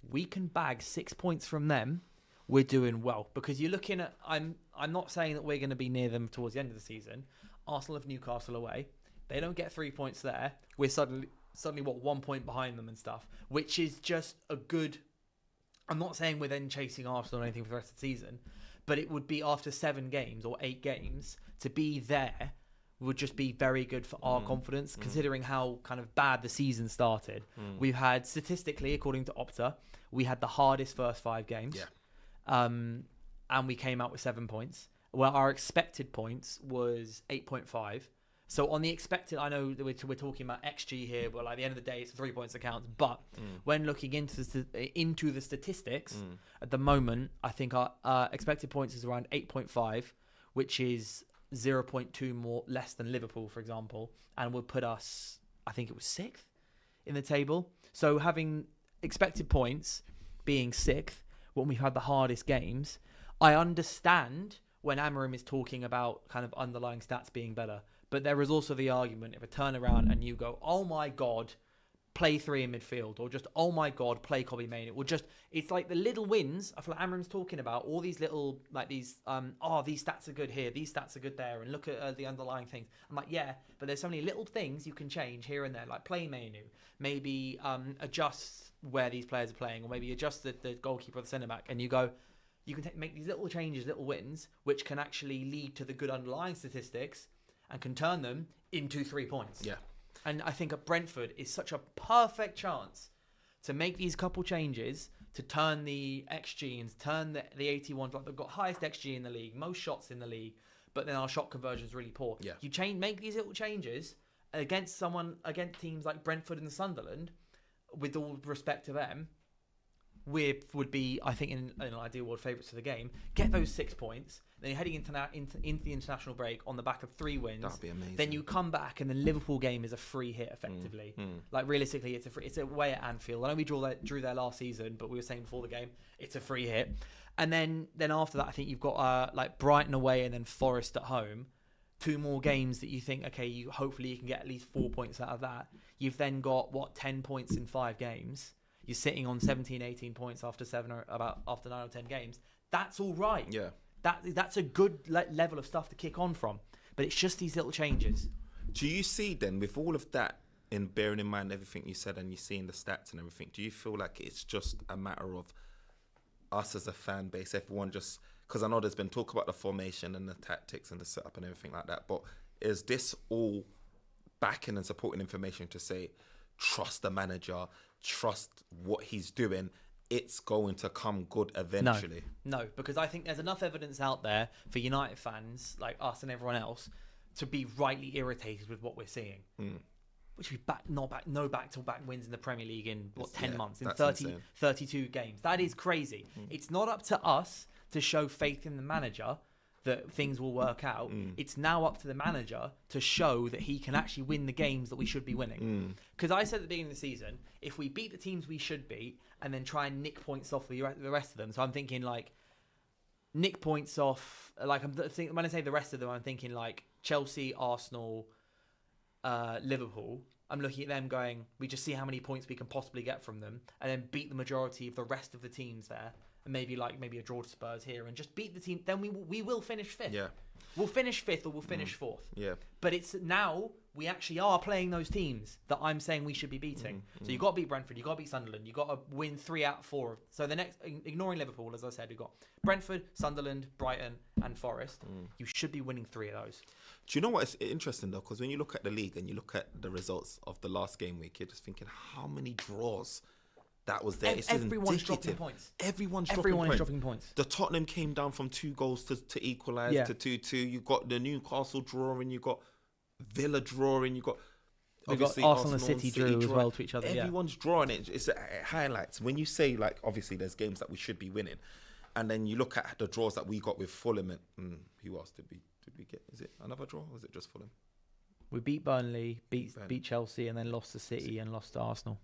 we can bag 6 points from them. We're doing well, because you're looking at, I'm not saying that we're going to be near them towards the end of the season. Arsenal have Newcastle away. They don't get 3 points there. We're suddenly 1 point behind them and stuff, which is just a good. I'm not saying we're then chasing Arsenal or anything for the rest of the season, but it would be after 7 games or 8 games to be there would just be very good for our confidence, considering how kind of bad the season started. We've had, statistically, according to Opta, we had the hardest first 5 games. Yeah. And we came out with 7 points. Well, our expected points was 8.5. So on the expected, I know that we're talking about XG here, but like at the end of the day, it's 3 points that counts. But when looking into the statistics, at the moment, I think our expected points is around 8.5, which is 0.2 more less than Liverpool, for example, and would put us, I think it was 6th in the table. So having expected points being 6th when we've had the hardest games, I understand when Amorim is talking about kind of underlying stats being better. But there is also the argument, if a turnaround and you go, oh my God, play 3 in midfield, or just, oh my God, play Kobbie Mainoo, or just, it's like the little wins. I feel like Amorim's talking about all these little, like these, these stats are good here, these stats are good there, and look at the underlying things. I'm like, yeah, but there's so many little things you can change here and there, like play Mainoo, maybe adjust where these players are playing, or maybe adjust the goalkeeper or the centre-back, and you go, you can make these little changes, little wins, which can actually lead to the good underlying statistics and can turn them into 3 points. Yeah. And I think at Brentford is such a perfect chance to make these couple changes to turn the XG and turn the 81. Like, they've got highest XG in the league, most shots in the league, but then our shot conversion is really poor. Yeah. You make these little changes against teams like Brentford and Sunderland, with all respect to them, would be, I think, in an ideal world, favourites for the game. Get those 6 points. Then you're heading into the international break on the back of 3 wins. That'd be amazing. Then you come back, and the Liverpool game is a free hit, effectively. Like, realistically, it's away at Anfield. I know we drew there last season, but we were saying before the game, it's a free hit. And then after that, I think you've got like Brighton away and then Forest at home. 2 more games that you think, okay, hopefully you can get at least 4 points out of that. You've then got 10 points in 5 games. You're sitting on 17, 18 points after 9 or 10 games. That's all right. Yeah. That's a good level of stuff to kick on from. But it's just these little changes. Do you see then, with all of that in bearing in mind everything you said and you're seeing the stats and everything, do you feel like it's just a matter of us as a fan base, everyone just, because I know there's been talk about the formation and the tactics and the setup and everything like that, but is this all backing and supporting information to say, trust the manager, trust what he's doing, it's going to come good eventually? No, because I think there's enough evidence out there for United fans like us and everyone else to be rightly irritated with what we're seeing. Which we no back-to-back wins in the Premier League in 10 months, in 32 games. That is crazy. It's not up to us to show faith in the manager that things will work out. It's now up to the manager to show that he can actually win the games that we should be winning. Because I said at the beginning of the season, if we beat the teams we should beat and then try and nick points off the rest of them, so I'm thinking like nick points off, like when I say the rest of them, I'm thinking like Chelsea, Arsenal, Liverpool. I'm looking at them going, we just see how many points we can possibly get from them and then beat the majority of the rest of the teams there. And maybe a draw to Spurs here and just beat the team. Then we will finish fifth. Yeah, we'll finish fifth or we'll finish fourth. Yeah, but it's now we actually are playing those teams that I'm saying we should be beating. So you got to beat Brentford, you got to beat Sunderland, you got to win 3 out of 4. So the next, ignoring Liverpool, as I said, we've got Brentford, Sunderland, Brighton, and Forest. You should be winning 3 of those. Do you know what? It's interesting though, because when you look at the league and you look at the results of the last game week, you're just thinking how many draws that was there. Everyone's dropping points. Everyone's dropping points. The Tottenham came down from 2 goals to equalise to 2-2. You got the Newcastle drawing. You got Villa drawing. You got obviously Arsenal and City drew as well to each other. Everyone's drawing it. It highlights when you say like obviously there's games that we should be winning, and then you look at the draws that we got with Fulham and who else did we get? Is it another draw or was it just Fulham? We beat Burnley, beat Chelsea, and then lost to City and lost to Arsenal.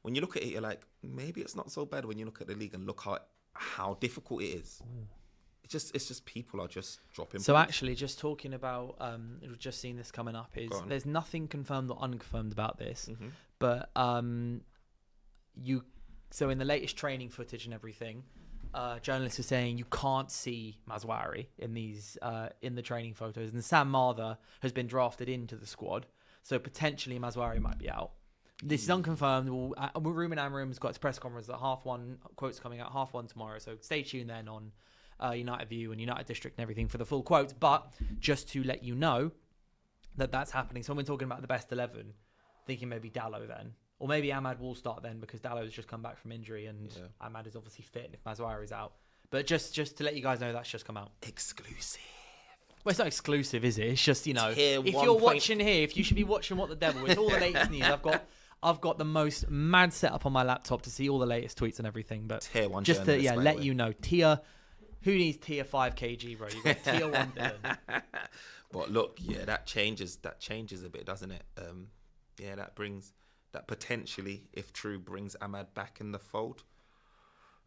When you look at it, you're like, maybe it's not so bad when you look at the league and look how difficult it is. It's just people are just dropping. So actually, just talking about, we've just seen this coming up, is there's nothing confirmed or unconfirmed about this, but so in the latest training footage and everything, journalists are saying you can't see Maguire in these in the training photos, and Sam Mather has been drafted into the squad, so potentially Maguire might be out. This is unconfirmed. Ruben Amorim's got his press conference at 1:30. Quotes coming out 1:30 tomorrow, so stay tuned then on United View and United District and everything for the full quotes. But just to let you know that that's happening. So when we're talking about the best 11, thinking maybe Dalot then. Or maybe Ahmad will start then because Dalot has just come back from injury and Ahmad is obviously fit if Maguire is out. But just to let you guys know, that's just come out. Exclusive. Well, it's not exclusive, is it? It's just, if you're watching here, if you should be watching What the Devil, it's all the latest news. I've got the most mad setup on my laptop to see all the latest tweets and everything. But tier 1 just to let you know, who needs tier 5 kg, bro? You got tier 1 Dylan. But look, that changes a bit, doesn't it? That potentially, if true, brings Ahmad back in the fold.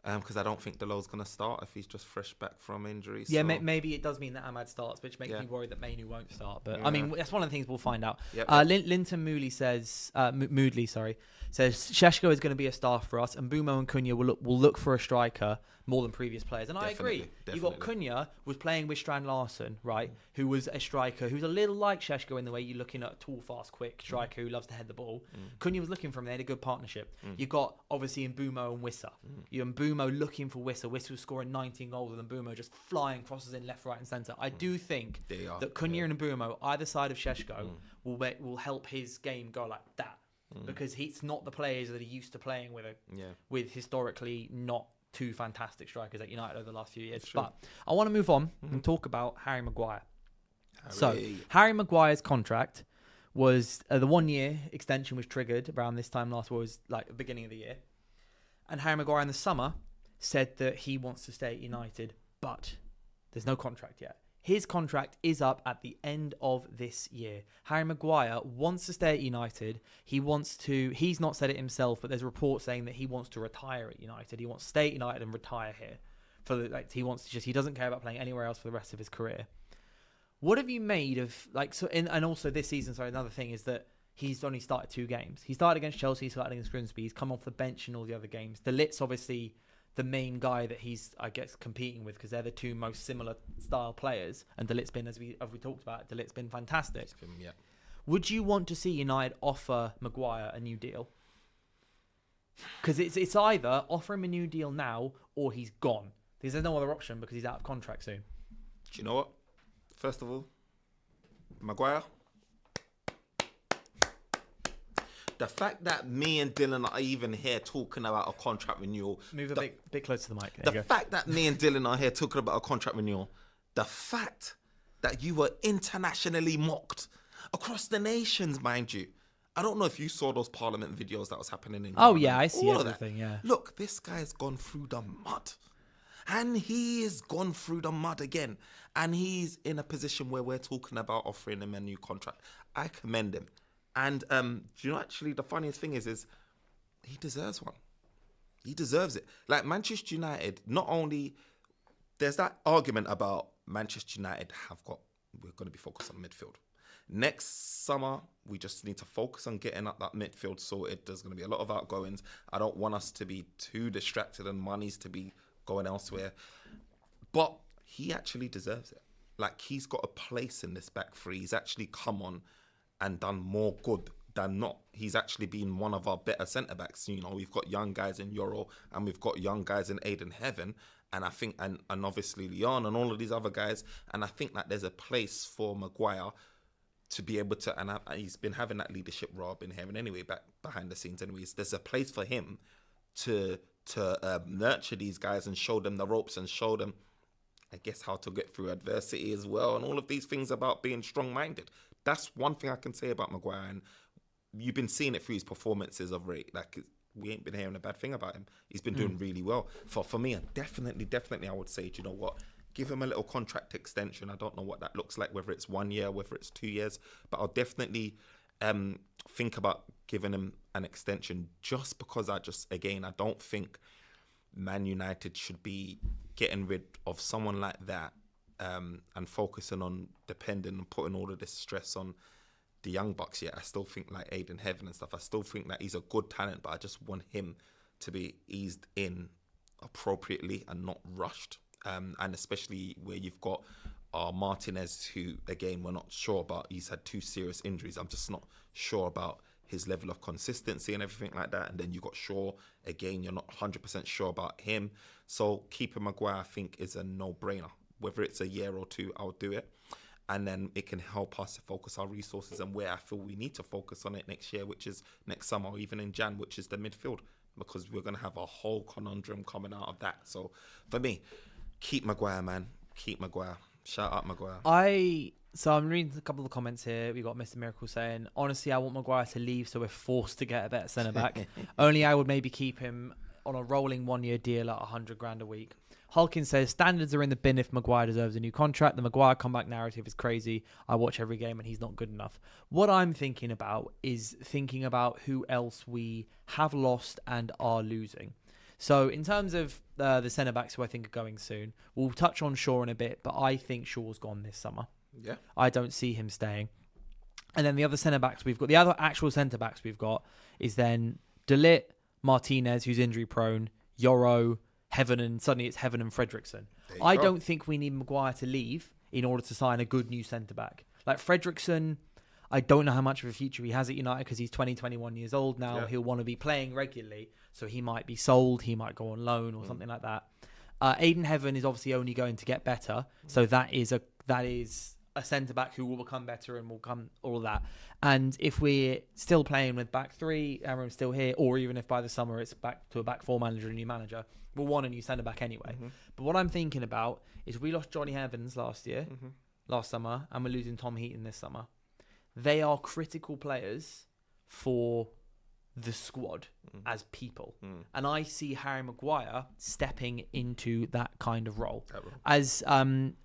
Because I don't think Dalot's going to start if he's just fresh back from injury. Yeah, maybe it does mean that Ahmad starts, which makes me worried that Mainu won't start. But I mean, that's one of the things we'll find out. Linton Moodley says Šeško is going to be a star for us, and Bumo and Cunha will look for a striker more than previous players. And I agree. You got Cunha was playing with Strand Larsen, right? Who was a striker who's a little like Šeško in the way you're looking at a tall, fast, quick striker who loves to head the ball. Cunha was looking for him. They had a good partnership. You got obviously Mbumo and Wissa. You and Mbumo looking for Wissa. Wissa was scoring 19 goals and Mbumo just flying crosses in left, right, and centre. I do think that Cunha and Mbumo, either side of Šeško, will help his game go like that. Because he's not the players that he used to playing with historically not two fantastic strikers at United over the last few years. But I want to move on and talk about Harry Maguire. So Harry Maguire's contract was the 1-year extension was triggered around this time last year, was like the beginning of the year. And Harry Maguire in the summer said that he wants to stay at United, but there's no contract yet. His contract is up at the end of this year. Harry Maguire wants to stay at United. He's not said it himself, but there's reports saying that he wants to retire at United. He wants to stay at United and retire here. He doesn't care about playing anywhere else for the rest of his career. What have you made of and also this season, another thing is that he's only started 2 games. He started against Chelsea, he started against Grimsby. He's come off the bench in all the other games. De Ligt's obviously the main guy that he's, I guess, competing with because they're the 2 most similar style players. And De Ligt's been, as we talked about, De Ligt's been fantastic. Would you want to see United offer Maguire a new deal? Because it's either offer him a new deal now or he's gone. Because there's no other option because he's out of contract soon. Do you know what? First of all, Maguire. The fact that me and Dylan are even here talking about a contract renewal. Move a bit closer to the mic. The fact that me and Dylan are here talking about a contract renewal. The fact that you were internationally mocked across the nations, mind you. I don't know if you saw those Parliament videos that was happening in Ghana. Oh, yeah, I see everything, yeah. Look, this guy's gone through the mud. And he has gone through the mud again. And he's in a position where we're talking about offering him a new contract. I commend him. And do you know, actually, the funniest thing is he deserves one. He deserves it. Like Manchester United, not only... There's that argument about Manchester United we're going to be focused on midfield. Next summer, we just need to focus on getting up that midfield sorted. There's going to be a lot of outgoings. I don't want us to be too distracted and monies to be going elsewhere. But he actually deserves it. Like, he's got a place in this back three. He's actually come on and done more good than not. He's actually been one of our better centre-backs. You know, we've got young guys in Euro and we've got young guys in Aiden Heaven. And I think, and obviously Leon and all of these other guys. And I think that there's a place for Maguire to be able to, and he's been having that leadership role I've been having anyway, back behind the scenes anyways. There's a place for him to nurture these guys and show them the ropes and show them, I guess, how to get through adversity as well. And all of these things about being strong-minded. That's one thing I can say about Maguire. And you've been seeing it through his performances of rate. Like, we ain't been hearing a bad thing about him. He's been doing really well. For me, definitely, I would say, do you know what? Give him a little contract extension. I don't know what that looks like, whether it's 1 year, whether it's 2 years. But I'll definitely think about giving him an extension just because I don't think Man United should be getting rid of someone like that and focusing on depending and putting all of this stress on the young bucks yet. I still think like Aiden Heaven and stuff, I still think that he's a good talent, but I just want him to be eased in appropriately and not rushed. And especially where you've got Martinez, who, again, we're not sure about. He's had 2 serious injuries. I'm just not sure about his level of consistency and everything like that. And then you've got Shaw. Again, you're not 100% sure about him. So keeping Maguire, I think, is a no-brainer. Whether it's a year or 2, I'll do it. And then it can help us to focus our resources and where I feel we need to focus on it next year, which is next summer or even in Jan, which is the midfield. Because we're going to have a whole conundrum coming out of that. So for me... keep Maguire, man. Keep Maguire. Shout out Maguire. So I'm reading a couple of comments here. We got Mr. Miracle saying, honestly, I want Maguire to leave so we're forced to get a better centre-back. Only I would maybe keep him on a rolling 1-year deal at 100 grand a week. Hulkin says, standards are in the bin if Maguire deserves a new contract. The Maguire comeback narrative is crazy. I watch every game and he's not good enough. What I'm thinking about is thinking about who else we have lost and are losing. So in terms of the centre-backs who I think are going soon, we'll touch on Shaw in a bit, but I think Shaw's gone this summer. Yeah. I don't see him staying. And then the other centre-backs we've got, the other actual centre-backs we've got is then De Ligt, Martinez, who's injury-prone, Yoro, Heaven, and suddenly it's Heaven and Fredrickson. I don't think we need Maguire to leave in order to sign a good new centre-back. Like Fredrickson... I don't know how much of a future he has at United because he's 21 years old now. Yeah. He'll want to be playing regularly. So he might be sold. He might go on loan or something like that. Aiden Heaven is obviously only going to get better. So that is a centre-back who will become better and will come all that. And if we're still playing with back 3, Amorim's still here, or even if by the summer it's back to a back 4 manager, a new manager, we'll want a new centre-back anyway. Mm-hmm. But what I'm thinking about is we lost Johnny Evans last summer, and we're losing Tom Heaton this summer. They are critical players for the squad as people. And I see Harry Maguire stepping into that kind of role. As Linton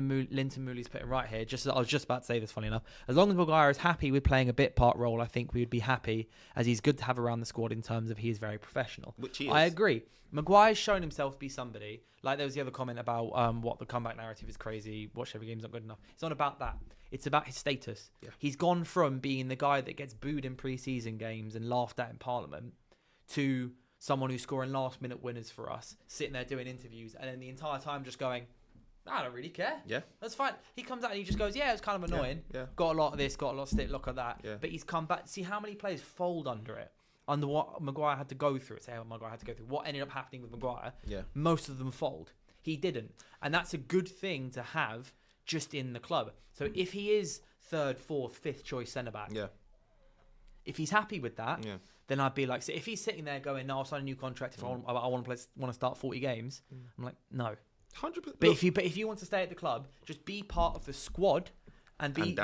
Mooley's putting right here, I was just about to say this, funny enough. As long as Maguire is happy with playing a bit part role, I think we would be happy, as he's good to have around the squad in terms of he is very professional. Which he is. I agree. Maguire's shown himself to be somebody, like there was the other comment about what the comeback narrative is crazy, watch every game's not good enough. It's not about that. It's about his status. Yeah. He's gone from being the guy that gets booed in pre-season games and laughed at in Parliament to someone who's scoring last-minute winners for us, sitting there doing interviews, and then the entire time just going, I don't really care. Yeah. That's fine. He comes out and he just goes, yeah, it's kind of annoying. Yeah. Got a lot of this, got a lot of stick, look at that. Yeah. But he's come back. See how many players fold under it, under what Maguire had to go through. Say what Maguire had to go through. What ended up happening with Maguire, most of them fold. He didn't. And that's a good thing to have just in the club. So if he is third, fourth, fifth choice centre-back, if he's happy with that, then I'd be like, so if he's sitting there going, no, I'll sign a new contract if I want to start 40 games, I'm like, no. 100%. But if you want to stay at the club, just be part of the squad and be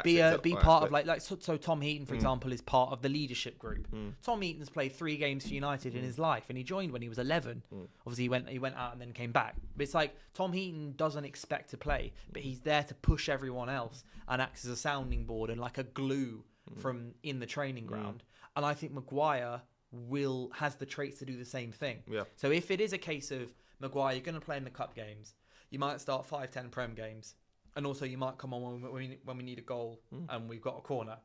part of like so Tom Heaton, for example, is part of the leadership group. Tom Heaton's played 3 games for United in his life, and he joined when he was 11. Obviously, he went out and then came back. But it's like Tom Heaton doesn't expect to play, but he's there to push everyone else and acts as a sounding board and like a glue from in the training ground. And I think Maguire has the traits to do the same thing. Yeah. So if it is a case of Maguire, you're going to play in the cup games. You might start 5-10 Prem games. And also you might come on when we need a goal and we've got a corner.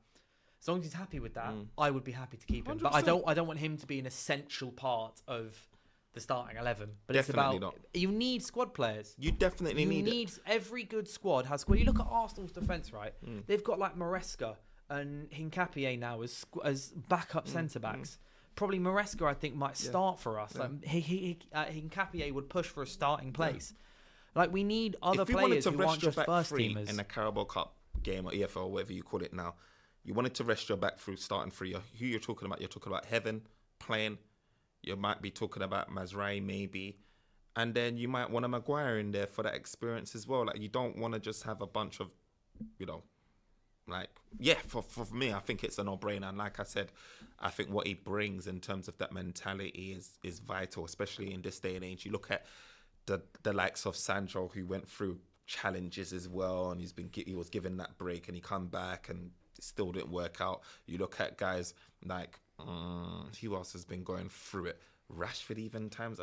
As long as he's happy with that, I would be happy to keep him. 100%. But I don't want him to be an essential part of the starting 11. But definitely it's about you need squad players. You definitely need it. Every good squad has squad. You look at Arsenal's defence, right? They've got like Maresca and Hincapié now as backup centre backs. Probably Maresca, I think, might start for us. Like, Hincapié would push for a starting place. Like, we need other players who aren't just first teamers. In the Carabao Cup game or EFL, whatever you call it now, you wanted to rest your back through starting three. Who you're talking about? You're talking about Heaven playing. You might be talking about Mazraoui maybe. And then you might want a Maguire in there for that experience as well. Like, you don't want to just have a bunch of, for me, I think it's a no-brainer. And like I said, I think what he brings in terms of that mentality is vital, especially in this day and age. You look at the likes of Sandro, who went through challenges as well, and he was given that break, and he come back and it still didn't work out. You look at guys like who else has been going through it? Rashford, even at times,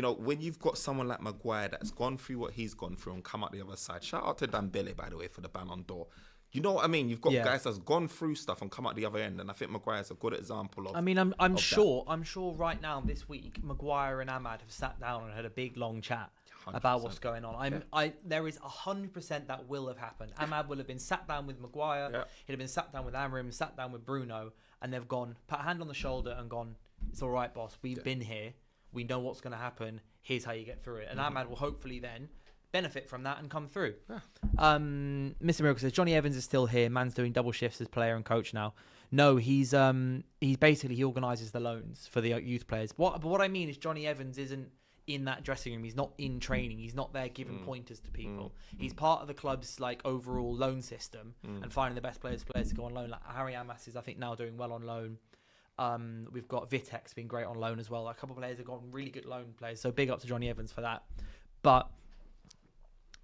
when you've got someone like Maguire that's gone through what he's gone through and come out the other side. Shout out to Dembele, by the way, for the Ballon d'Or. You know what I mean? You've got guys that's gone through stuff and come out the other end, and I think Maguire's a good example of. I mean, I'm sure right now this week, Maguire and Ahmad have sat down and had a big long chat 100%. About what's going on. There is 100% that will have happened. Ahmad will have been sat down with Maguire. Yeah. He'd have been sat down with Amorim, sat down with Bruno, and they've gone, put a hand on the shoulder and gone, "It's all right, boss. We've been here. We know what's going to happen. Here's how you get through it." And Ahmad will hopefully then benefit from that and come through. Mr. Miracle says Johnny Evans is still here. Man's doing double shifts as player and coach now. No, he's basically, he organises the loans for the youth players. But what I mean is Johnny Evans isn't in that dressing room. He's not in training. He's not there giving pointers to people. He's part of the club's like overall loan system and finding the best players to go on loan. Like Harry Amas is, I think, now doing well on loan. We've got Vitek's been great on loan as well. Like, a couple of players have got really good loan players. So big up to Johnny Evans for that. But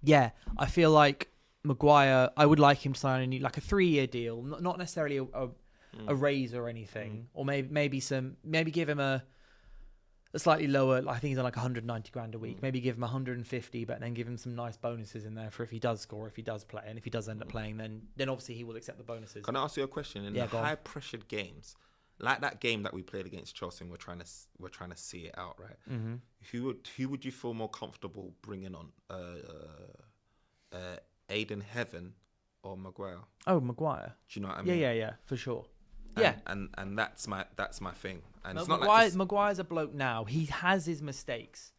yeah, I feel like Maguire, I would like him to sign a 3-year deal, not necessarily a raise or anything, or maybe give him a slightly lower. I think he's on like 190 grand a week. Maybe give him 150, but then give him some nice bonuses in there for if he does score, if he does play, and if he does end up playing, then obviously he will accept the bonuses. Can I ask you a question? In the high pressured games, like that game that we played against Chelsea, and we're trying to see it out, right? Mm-hmm. Who would you feel more comfortable bringing on? Aiden Heaven or Maguire? Oh, Maguire. Do you know what I mean? Yeah, for sure. And that's my thing. And it's not Maguire's a bloke now. He has his mistakes.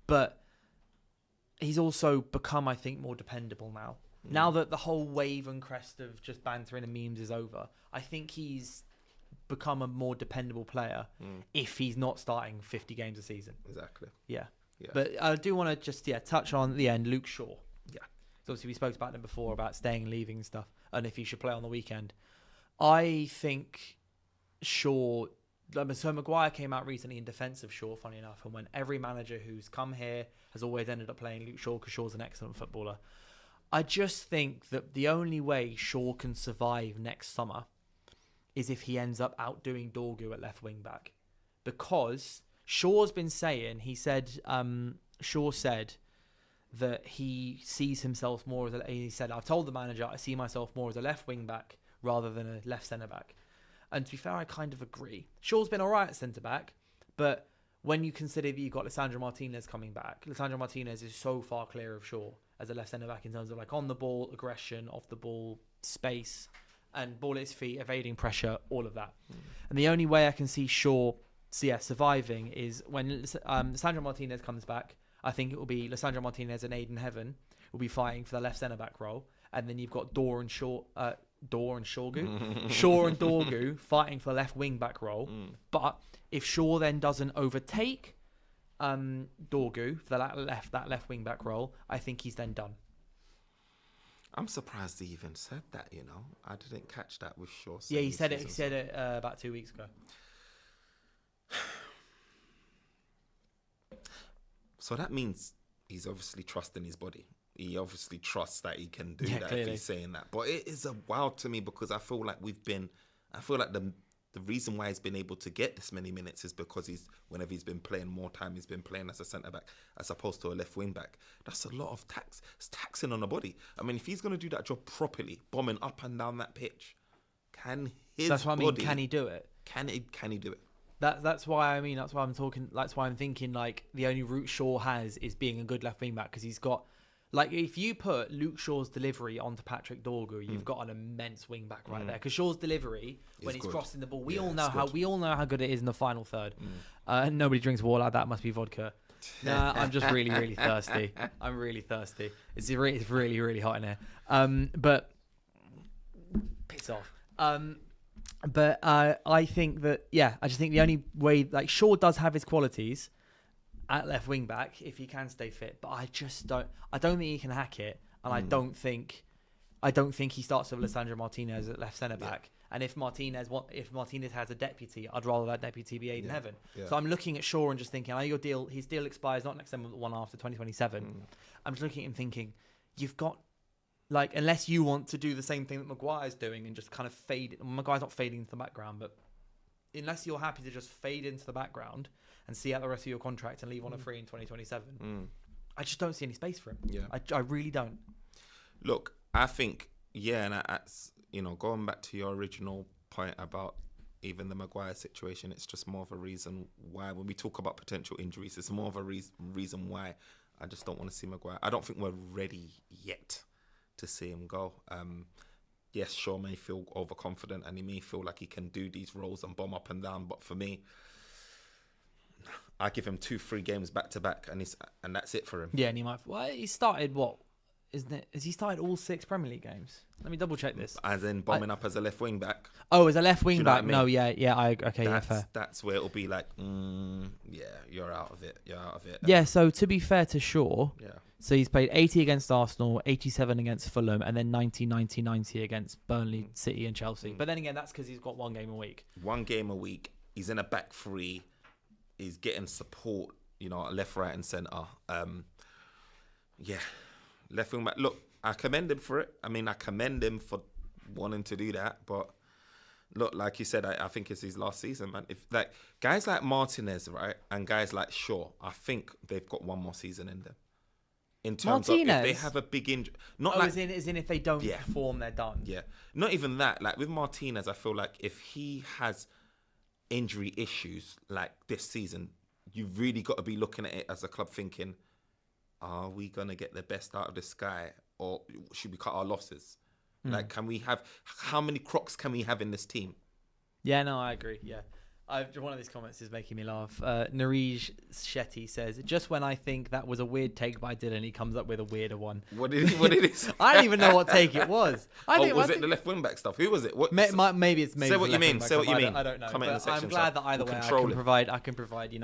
But he's also become, I think, more dependable now. Now that the whole wave and crest of just bantering and memes is over, I think he's become a more dependable player if he's not starting 50 games a season. Exactly. Yeah. But I do want to just touch on at the end Luke Shaw. Yeah. So obviously we spoke about him before about staying and leaving and stuff, and if he should play on the weekend. I think Shaw. So Maguire came out recently in defence of Shaw, funny enough, and when every manager who's come here has always ended up playing Luke Shaw because Shaw's an excellent footballer. I just think that the only way Shaw can survive next summer is if he ends up outdoing Dorgu at left wing back, because Shaw's been saying, Shaw said that he sees himself more as he said, I've told the manager I see myself more as a left wing back rather than a left centre back. And to be fair, I kind of agree. Shaw's been all right at centre back, but when you consider that you've got Lisandro Martinez coming back, Lisandro Martinez is so far clear of Shaw as a left centre back in terms of like on the ball, aggression, off the ball, space, and ball at his feet, evading pressure, all of that. And the only way I can see Shaw surviving is when Lisandro Martinez comes back. I think it will be Lisandro Martinez and Aiden Heaven will be fighting for the left centre back role, and then you've got Shaw and Dorgu fighting for the left wing back role. But if Shaw then doesn't overtake Dorgu for that left wing back role, I think he's then done. I'm surprised he even said that. I didn't catch that with Shaw. Yeah, he said it. He said it about 2 weeks ago. So that means he's obviously trusting his body. He obviously trusts that he can do that clearly. if he's saying that. But it is a wow to me because I feel like the reason why he's been able to get this many minutes is because whenever he's been playing more time, he's been playing as a centre back as opposed to a left wing back. That's a lot of tax. It's taxing on the body. I mean, if he's going to do that job properly, bombing up and down that pitch, can his That's what body... I mean. Can he do it? Can he do it? That's why I mean. That's why I'm talking. That's why I'm thinking like the only route Shaw has is being a good left wing back because he's got. Like, if you put Luke Shaw's delivery onto Patrick Dorgu, you've got an immense wing back right there. Because Shaw's delivery, when he's crossing the ball, we all know how good it is in the final third. Nobody drinks water like that. Must be vodka. Nah, I'm just really, really thirsty. I'm really thirsty. It's really, really hot in here. But piss off. But I think that I just think the only way, like, Shaw does have his qualities at left wing back if he can stay fit, but I don't think he can hack it, and I don't think he starts with Lisandro Martinez at left centre back. And if Martinez has a deputy, I'd rather that deputy be Aiden Heaven. So I'm looking at Shaw and just thinking, his deal expires not next summer, but one after 2027. I'm just looking at him thinking, you've got, like, unless you want to do the same thing that Maguire's doing and just kind of fade. Maguire's not fading into the background, but unless you're happy to just fade into the background and see out the rest of your contract and leave on a free in 2027, I just don't see any space for him. I really don't. Look, I think, and that's, going back to your original point about even the Maguire situation, it's just more of a reason why, when we talk about potential injuries, it's more of a reason why I just don't want to see Maguire. I don't think we're ready yet to see him go. Yes, Shaw may feel overconfident and he may feel like he can do these roles and bomb up and down, but for me, I give him 2-3 games back to back, and that's it for him. Yeah, and he might. Well, he started isn't it? Has he started all 6 Premier League games? Let me double check this. As in bombing up as a left wing back. Oh, as a left wing back. I mean? No, fair. That's where it'll be like, you're out of it. Yeah. So to be fair to Shaw, so he's played 80 against Arsenal, 87 against Fulham, and then 90 against Burnley, City, and Chelsea. But then again, that's because he's got 1 game a week. 1 game a week. He's in a back 3. He's getting support, left, right, and centre. Left wing back. Look, I commend him for it. I mean, I commend him for wanting to do that. But look, like you said, I think it's his last season, man. If like guys like Martinez, right, and guys like Shaw, I think they've got 1 more season in them. In terms Martinez? of if they have a big injury, as in if they don't perform, they're done. Yeah, not even that. Like with Martinez, I feel like if he has injury issues like this season, you've really got to be looking at it as a club thinking, are we going to get the best out of this guy, or should we cut our losses? Like, how many Crocs can we have in this team? Yeah, no, I agree. Yeah. One of these comments is making me laugh. Nareej Shetty says, just when I think that was a weird take by Dylan, he comes up with a weirder one. What did he say? I don't even know what take it was. Was it the left wing back stuff? Who was it? Maybe it's Say what you mean. I don't know. I'm glad that either way I can provide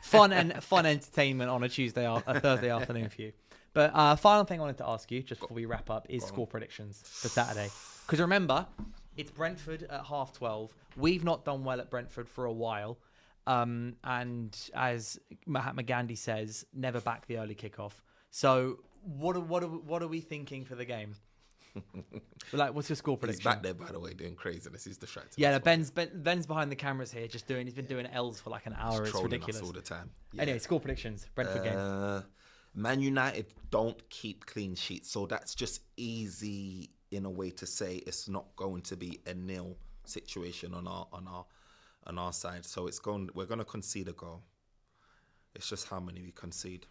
fun entertainment on a Thursday afternoon for you. But final thing I wanted to ask you, just before we wrap up, is score predictions for Saturday. Because remember, it's Brentford at 12:30. We've not done well at Brentford for a while. And as Mahatma Gandhi says, never back the early kickoff. So what are we thinking for the game? Like, what's your score prediction? He's back there, by the way, doing craziness. He's distracted. Yeah, Ben's behind the cameras here, he's been doing L's for like an hour. It's ridiculous. Us all the time. Yeah. Anyway, score predictions. Brentford game. Man United don't keep clean sheets, so that's just easy in a way to say it's not going to be a 0 situation on our side. So we're going to concede a goal. It's just how many we concede.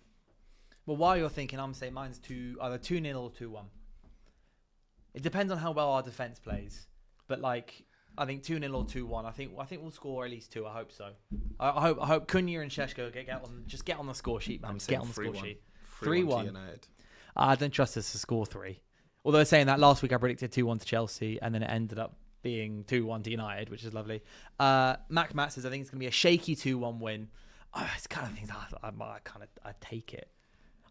Well, while you're thinking, I'm saying mine's either 2-0 or 2-1. It depends on how well our defence plays. But like, I think 2-0 or 2-1. I think we'll score at least 2. I hope so. I hope Cunha and Šeško get on the score sheet, man. Just get on the score sheet. 3-1 United. I don't trust us to score 3. Although saying that, last week I predicted 2-1 to Chelsea, and then it ended up being 2-1 to United, which is lovely. Matt says I think it's going to be a shaky 2-1 win. It's kind of things I take it.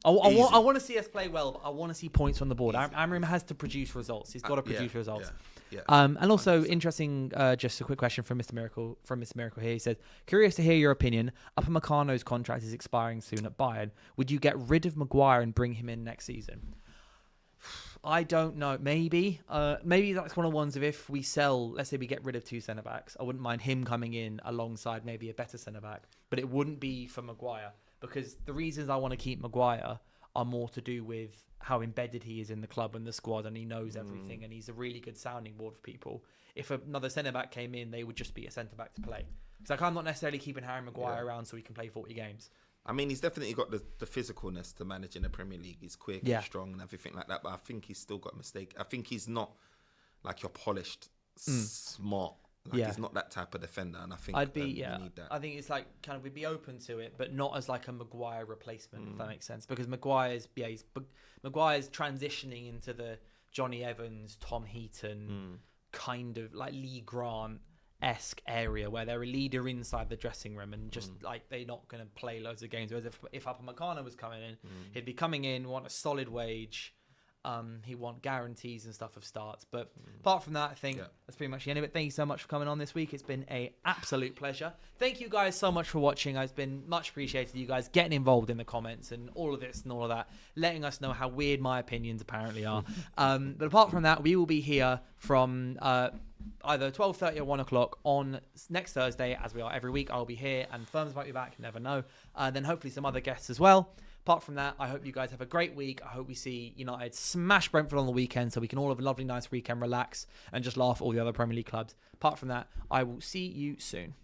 I want to see us play well, but I want to see points on the board. Amorim has to produce results. He's got to produce results. Yeah. And also 100%. Interesting. Just a quick question from Mr. Miracle. Here, he says, "Curious to hear your opinion. Upamecano's contract is expiring soon at Bayern. Would you get rid of Maguire and bring him in next season?" I don't know. Maybe that's one of the ones of if we sell, let's say we get rid of 2 centre backs, I wouldn't mind him coming in alongside maybe a better centre back, but it wouldn't be for Maguire, because the reasons I want to keep Maguire are more to do with how embedded he is in the club and the squad, and he knows everything, and he's a really good sounding board for people. If another centre back came in, they would just be a centre back to play. Because I'm not necessarily keeping Harry Maguire around so he can play 40 games. I mean, he's definitely got the physicalness to manage in the Premier League. He's quick, he's strong, and everything like that. But I think he's still got a mistake. I think he's not like your polished, smart. Like he's not that type of defender. And I think we need that. I think it's like we'd be open to it, but not as like a Maguire replacement, if that makes sense. Because Maguire's transitioning into the Johnny Evans, Tom Heaton kind of like Lee Grant-esque area where they're a leader inside the dressing room and just like they're not going to play loads of games. Whereas if Upamecano was coming in, he'd be coming in, want a solid wage. He want guarantees and stuff of starts. But apart from that, I think that's pretty much the end of it. Thank you so much for coming on this week. It's been an absolute pleasure. Thank you guys so much for watching. It's been much appreciated. You guys getting involved in the comments and all of this and all of that, letting us know how weird my opinions apparently are. But apart from that, we will be here from either 12:30 or 1 o'clock on next Thursday, as we are every week. I'll be here, and Firms might be back. You never know. Then hopefully some other guests as well. Apart from that, I hope you guys have a great week. I hope we see United smash Brentford on the weekend so we can all have a lovely, nice weekend, relax, and just laugh at all the other Premier League clubs. Apart from that, I will see you soon.